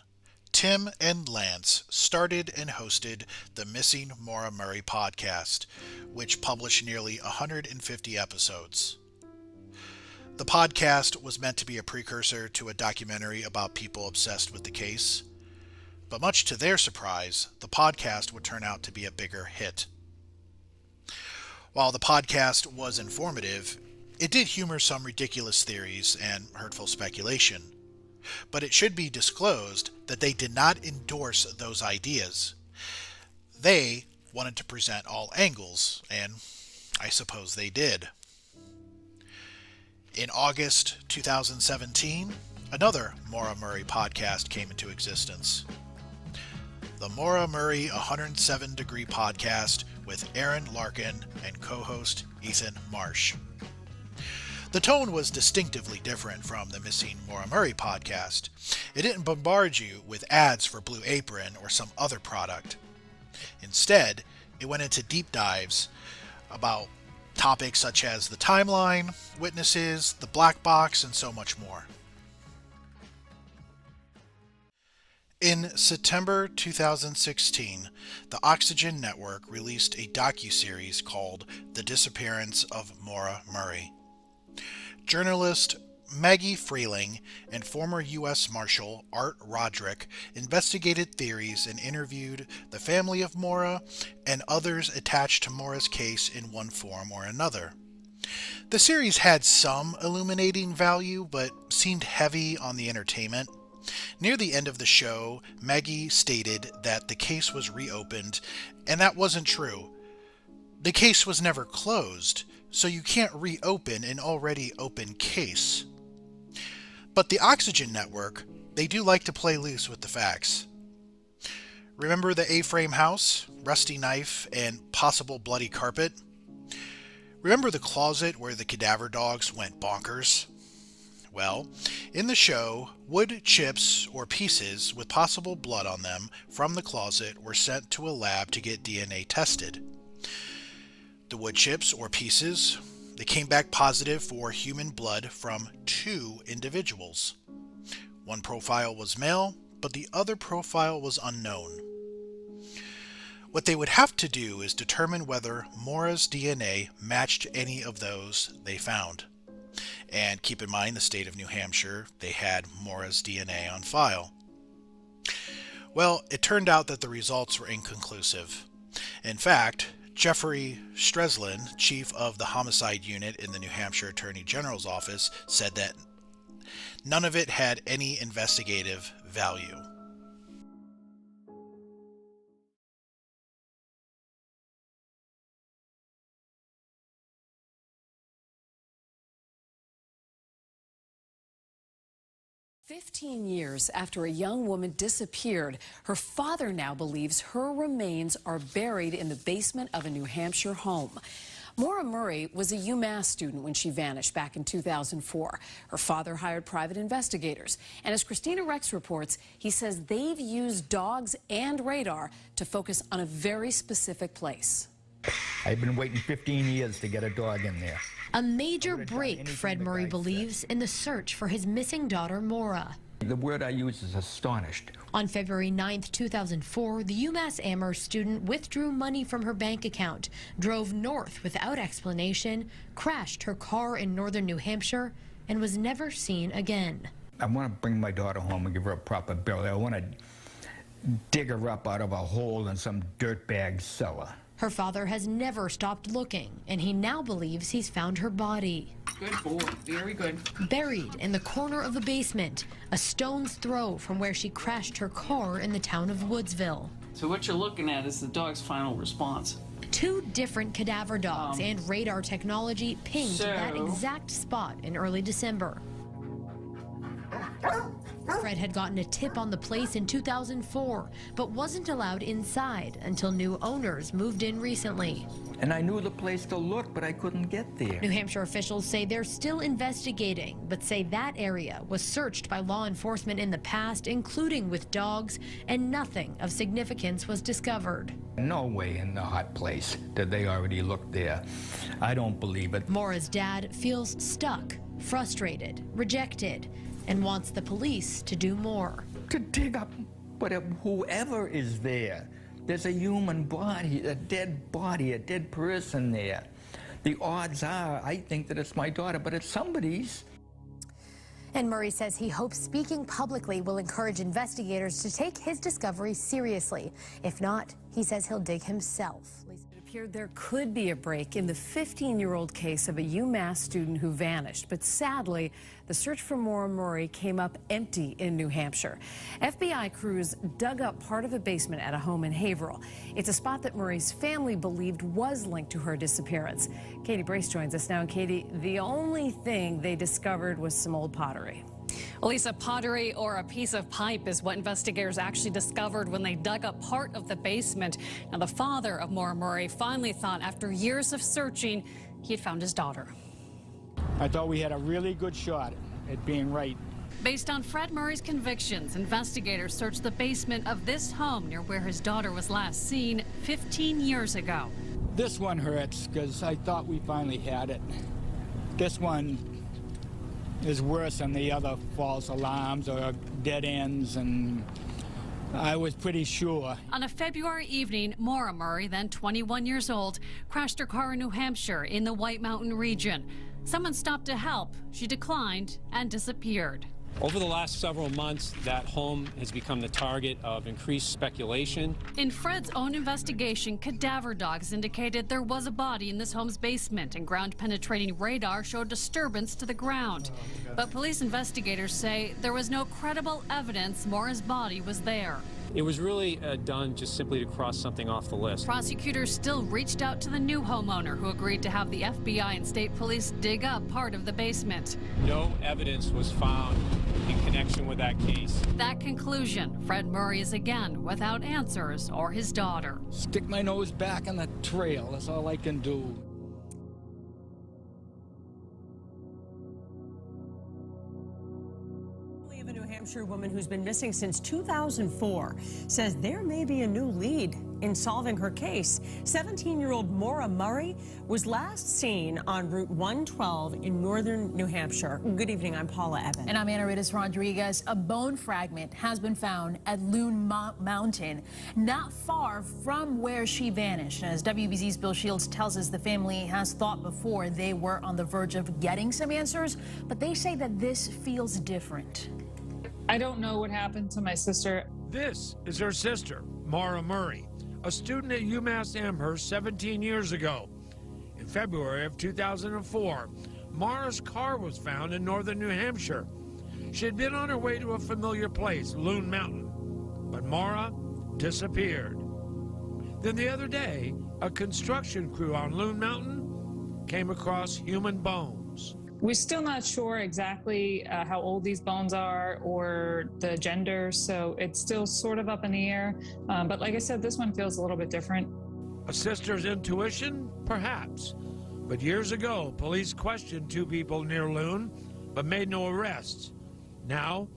Tim and Lance started and hosted the Missing Maura Murray podcast, which published nearly 150 episodes. The podcast was meant to be a precursor to a documentary about people obsessed with the case, but much to their surprise, the podcast would turn out to be a bigger hit. While the podcast was informative, it did humor some ridiculous theories and hurtful speculation, but it should be disclosed that they did not endorse those ideas. They wanted to present all angles, and I suppose they did. In August 2017, another Maura Murray podcast came into existence. The Maura Murray 107 Degree Podcast with Aaron Larkin and co-host Ethan Marsh. The tone was distinctively different from the Missing Maura Murray podcast. It didn't bombard you with ads for Blue Apron or some other product. Instead, it went into deep dives about topics such as the timeline, witnesses, the black box, and so much more. In September 2016, the Oxygen Network released a docuseries called The Disappearance of Maura Murray. Journalist Maggie Freeling and former U.S. Marshal Art Roderick investigated theories and interviewed the family of Maura and others attached to Maura's case in one form or another. The series had some illuminating value, but seemed heavy on the entertainment. Near the end of the show, Maggie stated that the case was reopened, and that wasn't true. The case was never closed, so you can't reopen an already open case. But the Oxygen Network, they do like to play loose with the facts. Remember the A-frame house, rusty knife, and possible bloody carpet? Remember the closet where the cadaver dogs went bonkers? Well, in the show, wood chips or pieces with possible blood on them from the closet were sent to a lab to get DNA tested. The wood chips or pieces, they came back positive for human blood from 2 individuals. One profile was male, but the other profile was unknown. What they would have to do is determine whether Maura's DNA matched any of those they found. And keep in mind, the state of New Hampshire, they had Maura's DNA on file. Well, it turned out that the results were inconclusive. In fact, Jeffrey Streslin, chief of the homicide unit in the New Hampshire Attorney General's office, said that none of it had any investigative value. "15 years after a young woman disappeared, her father now believes her remains are buried in the basement of a New Hampshire home. Maura Murray was a UMass student when she vanished back in 2004. Her father hired private investigators. And as Christina Rex reports, he says they've used dogs and radar to focus on a very specific place. I've been waiting 15 years to get a dog in there. A major break, Fred Murray believes, in the search for his missing daughter, Maura. The word I use is astonished. On February 9th, 2004, the UMass Amherst student withdrew money from her bank account, drove north without explanation, crashed her car in northern New Hampshire, and was never seen again. I want to bring my daughter home and give her a proper burial. I want to dig her up out of a hole in some dirtbag cellar. Her father has never stopped looking, and he now believes he's found her body. Good boy, very good. Buried in the corner of the basement, a stone's throw from where she crashed her car in the town of Woodsville. So what you're looking at is the dog's final response. 2 different cadaver dogs and radar technology pinged that exact spot in early December. Fred had gotten a tip on the place in 2004, but wasn't allowed inside until new owners moved in recently. And I knew the place to look, but I couldn't get there. New Hampshire officials say they're still investigating, but say that area was searched by law enforcement in the past, including with dogs, and nothing of significance was discovered. No way in the hot place did they already look there. I don't believe it. Maura's dad feels stuck, frustrated, rejected, and wants the police to do more. To dig up whoever is there. There's a human body, a dead person there. The odds are, I think that it's my daughter, but it's somebody's. And Murray says he hopes speaking publicly will encourage investigators to take his discovery seriously. If not, he says he'll dig himself. It appeared there could be a break in the 15-year-old case of a UMass student who vanished, but sadly, the search for Maura Murray came up empty in New Hampshire. FBI crews dug up part of a basement at a home in Haverhill. It's a spot that Murray's family believed was linked to her disappearance. Katie Brace joins us now. And Katie, the only thing they discovered was some old pottery. Well, Lisa, pottery or a piece of pipe is what investigators actually discovered when they dug up part of the basement. Now, the father of Maura Murray finally thought, after years of searching, he had found his daughter. I thought we had a really good shot at being right. Based on Fred Murray's convictions, investigators searched the basement of this home near where his daughter was last seen 15 years ago. This one hurts because I thought we finally had it. This one is worse than the other false alarms or dead ends, and I was pretty sure. On a February evening, Maura Murray, then 21 years old, crashed her car in New Hampshire in the White Mountain region. Someone stopped to help. She declined and disappeared. Over the last several months, that home has become the target of increased speculation. In Fred's own investigation, cadaver dogs indicated there was a body in this home's basement, and ground-penetrating radar showed disturbance to the ground. But police investigators say there was no credible evidence Maura's body was there. It was really done just simply to cross something off the list. Prosecutors still reached out to the new homeowner, who agreed to have the FBI and state police dig up part of the basement. No evidence was found in connection with that case. That conclusion, Fred Murray is again without answers or his daughter. Stick my nose back on the trail. That's all I can do. A New Hampshire woman who's been missing since 2004 says there may be a new lead in solving her case. 17-year-old Maura Murray was last seen on Route 112 in northern New Hampshire. Good evening, I'm Paula Evans. And I'm Anna Rodriguez. A bone fragment has been found at Loon Mountain, not far from where she vanished. As WBZ's Bill Shields tells us, the family has thought before they were on the verge of getting some answers, but they say that this feels different. I don't know what happened to my sister. This is her sister, Maura Murray, a student at UMass Amherst 17 years ago. In February of 2004, Maura's car was found in northern New Hampshire. She had been on her way to a familiar place, Loon Mountain, but Maura disappeared. Then the other day, a construction crew on Loon Mountain came across human bones. We're still not sure exactly how old these bones are or the gender, so it's still sort of up in the air. But like I said, this one feels a little bit different. A sister's intuition? Perhaps. But years ago, police questioned two people near Loon, but made no arrests. Now,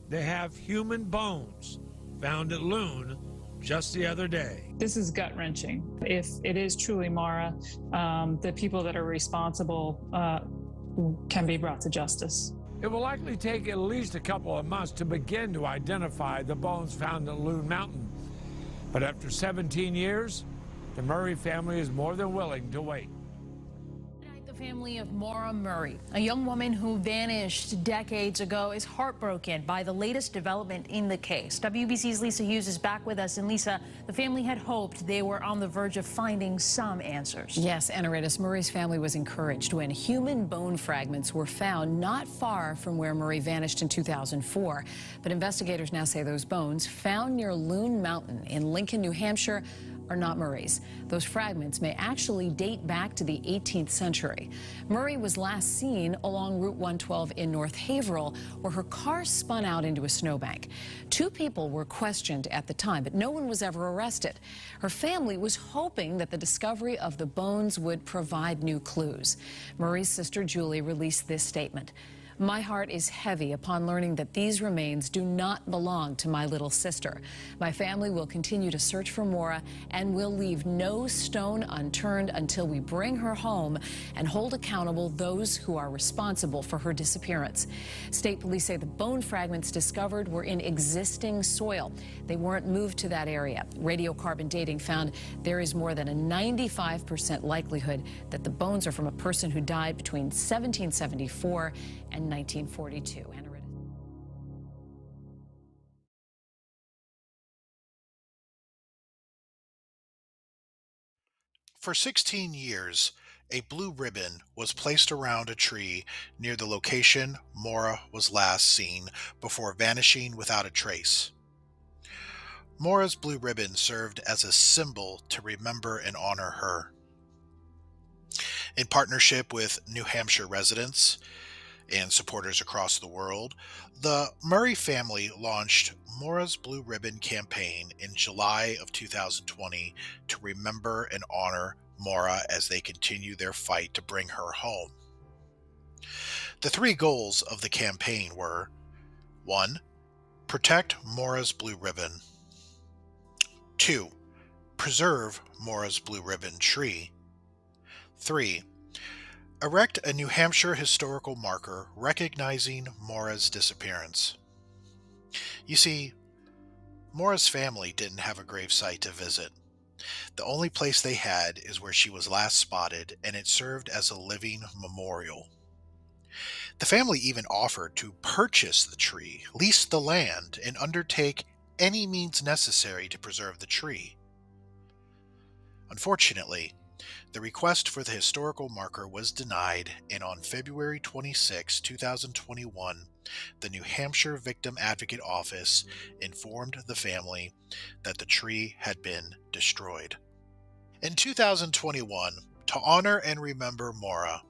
they have human bones found at Loon just the other day. This is gut-wrenching. If it is truly Maura, the people that are responsible can be brought to justice. It will likely take at least a couple of months to begin to identify the bones found at Loon Mountain. But after 17 years, the Murray family is more than willing to wait. The family of Maura Murray, a young woman who vanished decades ago, is heartbroken by the latest development in the case. WBC's Lisa Hughes is back with us. And Lisa, the family had hoped they were on the verge of finding some answers. Yes, Anna Murray's family was encouraged when human bone fragments were found not far from where Murray vanished in 2004. But investigators now say those bones found near Loon Mountain in Lincoln, New Hampshire, are not Murray's. Those fragments may actually date back to the 18th century. Murray was last seen along Route 112 in North Haverhill, where her car spun out into a snowbank. Two people were questioned at the time, but no one was ever arrested. Her family was hoping that the discovery of the bones would provide new clues. Murray's sister Julie released this statement. My heart is heavy upon learning that these remains do not belong to my little sister. My family will continue to search for Maura and will leave no stone unturned until we bring her home and hold accountable those who are responsible for her disappearance. State police say the bone fragments discovered were in existing soil. They weren't moved to that area. Radiocarbon dating found there is more than a 95% likelihood that the bones are from a person who died between 1774 and 1942. For 16 years, a blue ribbon was placed around a tree near the location Maura was last seen before vanishing without a trace. Maura's blue ribbon served as a symbol to remember and honor her. In partnership with New Hampshire residents and supporters across the world, the Murray family launched Maura's Blue Ribbon campaign in July of 2020 to remember and honor Maura as they continue their fight to bring her home. The three goals of the campaign were: 1. Protect Maura's Blue Ribbon. 2. Preserve Maura's Blue Ribbon tree. 3. Erect a New Hampshire historical marker recognizing Maura's disappearance. You see, Maura's family didn't have a gravesite to visit. The only place they had is where she was last spotted, and it served as a living memorial. The family even offered to purchase the tree, lease the land, and undertake any means necessary to preserve the tree. Unfortunately, the request for the historical marker was denied, and on February 26, 2021, the New Hampshire Victim Advocate Office informed the family that the tree had been destroyed. In 2021, to honor and remember Maura,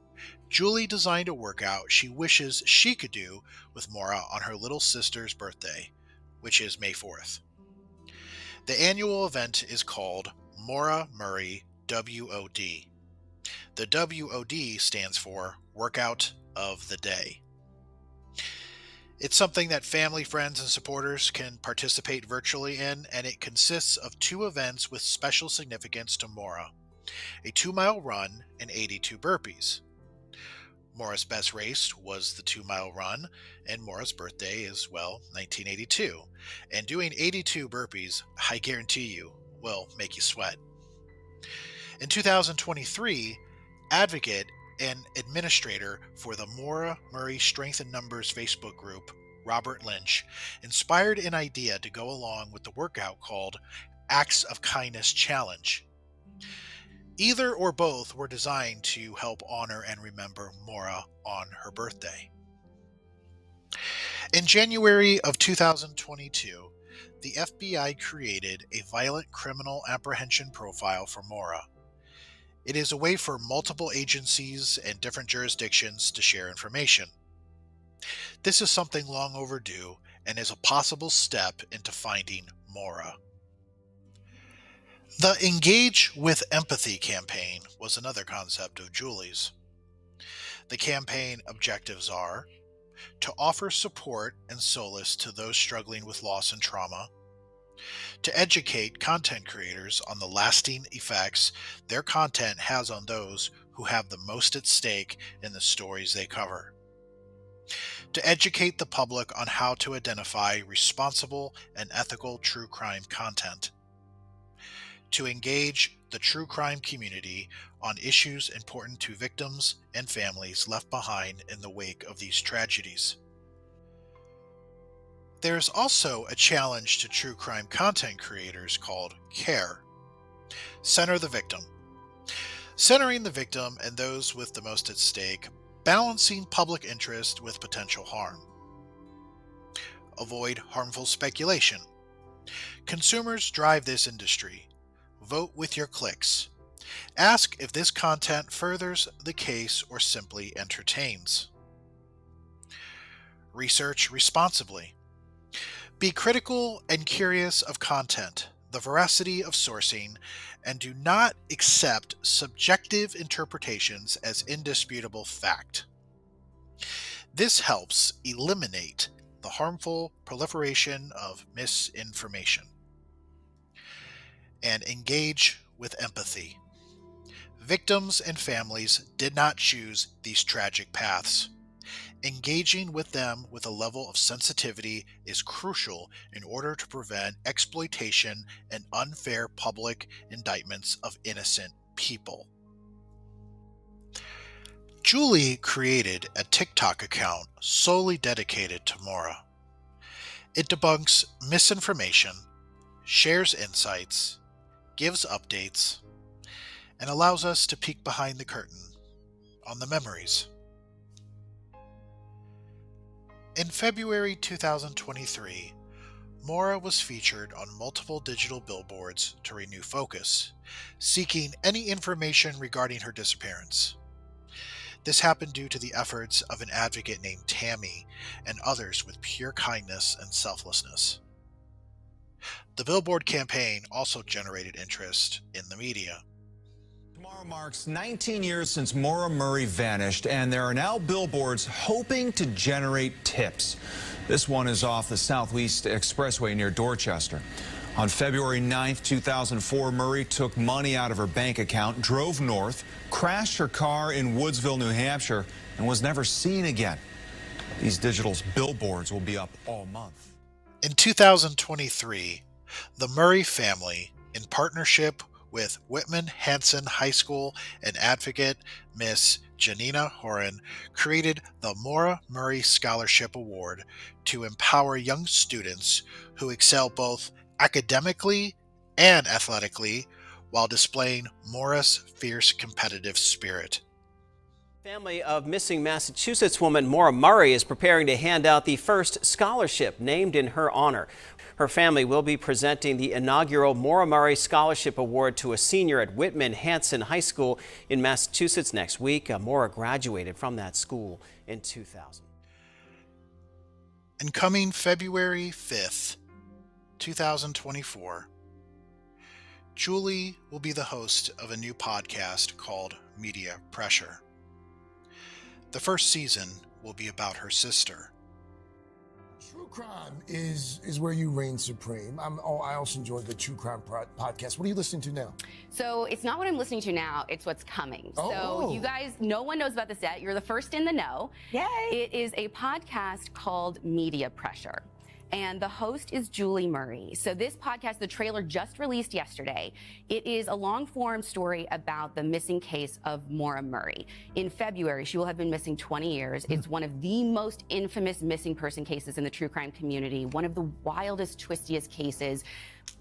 Julie designed a workout she wishes she could do with Maura on her little sister's birthday, which is May 4th. The annual event is called Maura Murray WOD. The WOD stands for Workout of the Day. It's something that family, friends, and supporters can participate virtually in, and it consists of 2 events with special significance to Maura: a 2-mile run and 82 burpees. Maura's best race was the 2-mile run, and Maura's birthday is, 1982. And doing 82 burpees, I guarantee you, will make you sweat. In 2023, advocate and administrator for the Maura Murray Strength in Numbers Facebook group, Robert Lynch, inspired an idea to go along with the workout called Acts of Kindness Challenge. Either or both were designed to help honor and remember Maura on her birthday. In January of 2022, the FBI created a violent criminal apprehension profile for Maura. It is a way for multiple agencies and different jurisdictions to share information. This is something long overdue and is a possible step into finding Maura. The Engage with Empathy campaign was another concept of Julie's. The campaign objectives are to offer support and solace to those struggling with loss and trauma, to educate content creators on the lasting effects their content has on those who have the most at stake in the stories they cover, to educate the public on how to identify responsible and ethical true crime content, to engage the true crime community on issues important to victims and families left behind in the wake of these tragedies. There is also a challenge to true crime content creators called CARE. Center the victim. Centering the victim and those with the most at stake, balancing public interest with potential harm. Avoid harmful speculation. Consumers drive this industry. Vote with your clicks. Ask if this content furthers the case or simply entertains. Research responsibly. Be critical and curious of content, the veracity of sourcing, and do not accept subjective interpretations as indisputable fact. This helps eliminate the harmful proliferation of misinformation. And engage with empathy. Victims and families did not choose these tragic paths. Engaging with them with a level of sensitivity is crucial in order to prevent exploitation and unfair public indictments of innocent people. Julie created a TikTok account solely dedicated to Maura. It debunks misinformation, shares insights, gives updates, and allows us to peek behind the curtain on the memories. In February 2023, Maura was featured on multiple digital billboards to renew focus, seeking any information regarding her disappearance. This happened due to the efforts of an advocate named Tammy and others with pure kindness and selflessness. The billboard campaign also generated interest in the media. Tomorrow marks 19 years since Maura Murray vanished, and there are now billboards hoping to generate tips. This one is off the Southeast Expressway near Dorchester. On February 9th, 2004, Murray took money out of her bank account, drove north, crashed her car in Woodsville, New Hampshire, and was never seen again. These digital billboards will be up all month. In 2023, the Murray family, in partnership with Whitman Hanson High School and advocate Miss Janina Horan, created the Maura Murray Scholarship Award to empower young students who excel both academically and athletically while displaying Maura's fierce competitive spirit. Family of missing Massachusetts woman Maura Murray is preparing to hand out the first scholarship named in her honor. Her family will be presenting the inaugural Maura Murray Scholarship Award to a senior at Whitman-Hanson High School in Massachusetts next week. Maura graduated from that school in 2000. And coming February 5th, 2024, Julie will be the host of a new podcast called Media Pressure. The first season will be about her sister. True crime is where you reign supreme. I also enjoy the True Crime podcast. What are you listening to now? So it's not what I'm listening to now, it's what's coming. So you guys, no one knows about this yet. You're the first in the know. Yay! It is a podcast called Media Pressure. And the host is Julie Murray. So this podcast, the trailer just released yesterday. It is a long-form story about the missing case of Maura Murray. In February, she will have been missing 20 years. It's one of the most infamous missing person cases in the true crime community, one of the wildest, twistiest cases.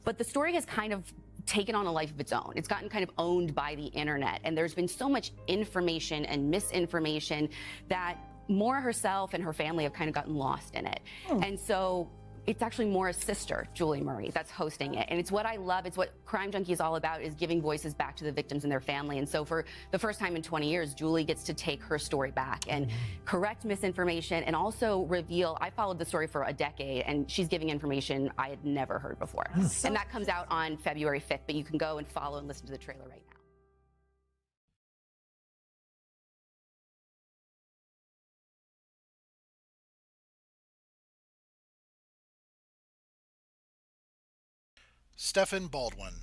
But the story has kind of taken on a life of its own. It's gotten kind of owned by the internet. And there's been so much information and misinformation that Maura herself and her family have kind of gotten lost in it. And so it's actually Maura's sister, Julie Murray, that's hosting it. And it's what I love. It's what Crime Junkie is all about, is giving voices back to the victims and their family. And so for the first time in 20 years, Julie gets to take her story back and correct misinformation and also reveal. I followed the story for a decade, and she's giving information I had never heard before. And that comes out on February 5th, but you can go and follow and listen to the trailer right now. Stephen Baldwin,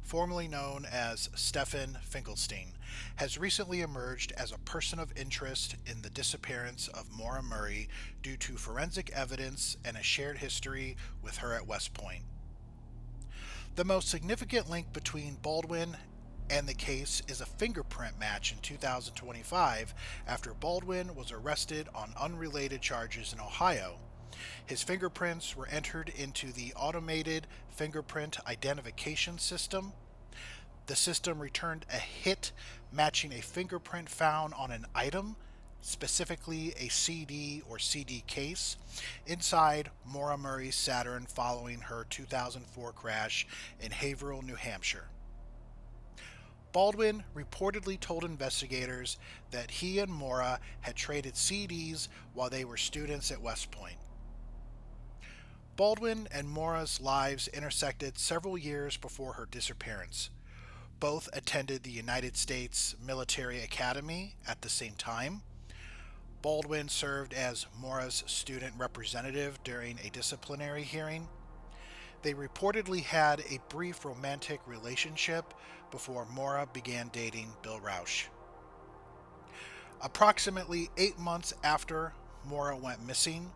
formerly known as Stephen Finkelstein, has recently emerged as a person of interest in the disappearance of Maura Murray due to forensic evidence and a shared history with her at West Point. The most significant link between Baldwin and the case is a fingerprint match in 2025 after Baldwin was arrested on unrelated charges in Ohio. His fingerprints were entered into the automated fingerprint identification system. The system returned a hit matching a fingerprint found on an item, specifically a CD or CD case, inside Maura Murray's Saturn following her 2004 crash in Haverhill, New Hampshire. Baldwin reportedly told investigators that he and Maura had traded CDs while they were students at West Point. Baldwin and Maura's lives intersected several years before her disappearance. Both attended the United States Military Academy at the same time. Baldwin served as Maura's student representative during a disciplinary hearing. They reportedly had a brief romantic relationship before Maura began dating Bill Rausch. Approximately 8 months after Maura went missing,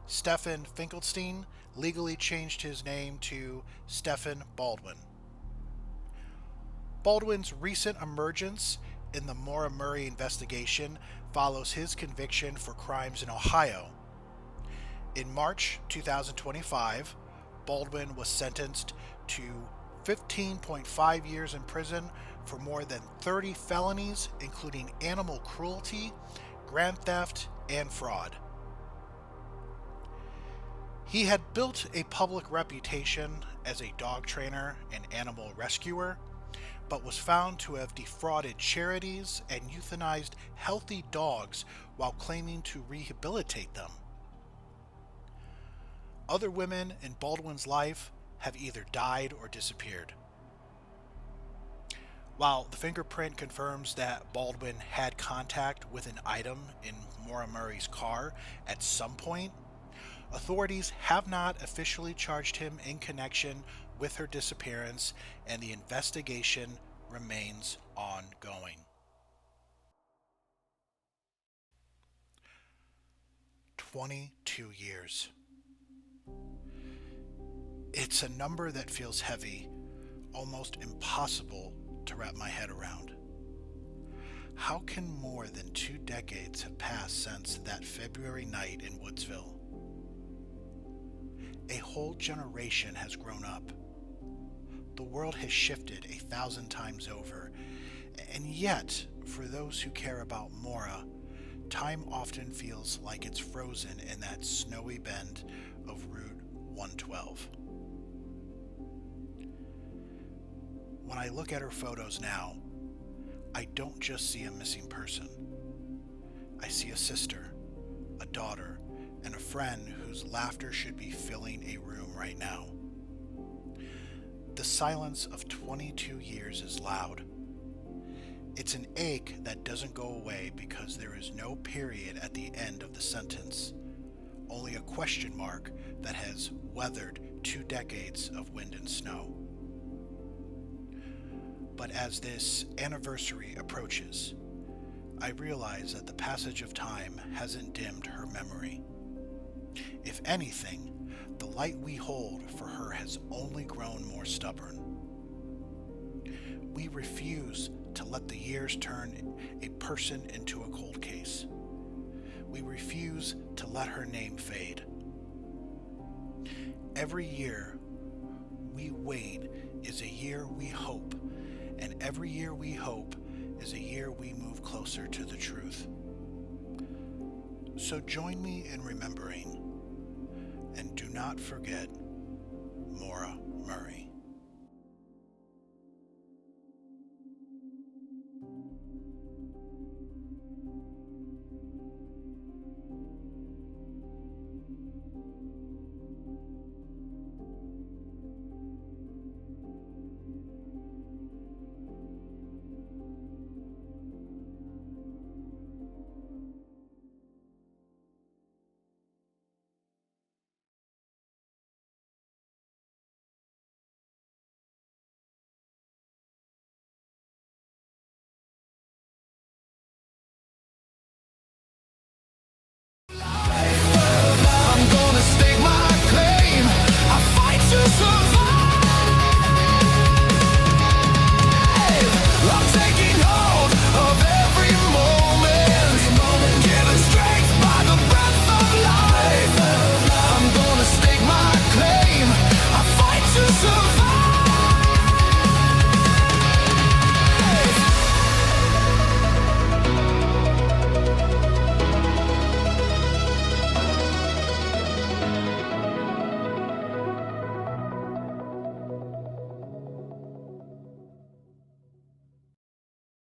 Stephen Finkelstein legally changed his name to Stephen Baldwin. Baldwin's recent emergence in the Maura Murray investigation follows his conviction for crimes in Ohio. In March 2025, Baldwin was sentenced to 15.5 years in prison for more than 30 felonies, including animal cruelty, grand theft, and fraud. He had built a public reputation as a dog trainer and animal rescuer, but was found to have defrauded charities and euthanized healthy dogs while claiming to rehabilitate them. Other women in Baldwin's life have either died or disappeared. While the fingerprint confirms that Baldwin had contact with an item in Maura Murray's car at some point, authorities have not officially charged him in connection with her disappearance, and the investigation remains ongoing. "22 years. It's a number that feels heavy, almost impossible to wrap my head around. How can more than 2 decades have passed since that February night in Woodsville? A whole generation has grown up. The world has shifted 1,000 times over, And yet, for those who care about Maura, time often feels like it's frozen in that snowy bend of Route 112. When I look at her photos now, I don't just see a missing person. I see a sister, a daughter, and a friend whose laughter should be filling a room right now. The silence of 22 years is loud. It's an ache that doesn't go away because there is no period at the end of the sentence, only a question mark that has weathered 2 decades of wind and snow. But as this anniversary approaches, I realize that the passage of time hasn't dimmed her memory. If anything, the light we hold for her has only grown more stubborn. We refuse to let the years turn a person into a cold case. We refuse to let her name fade. Every year we wait is a year we hope, and every year we hope is a year we move closer to the truth. So join me in remembering, and do not forget Maura Murray.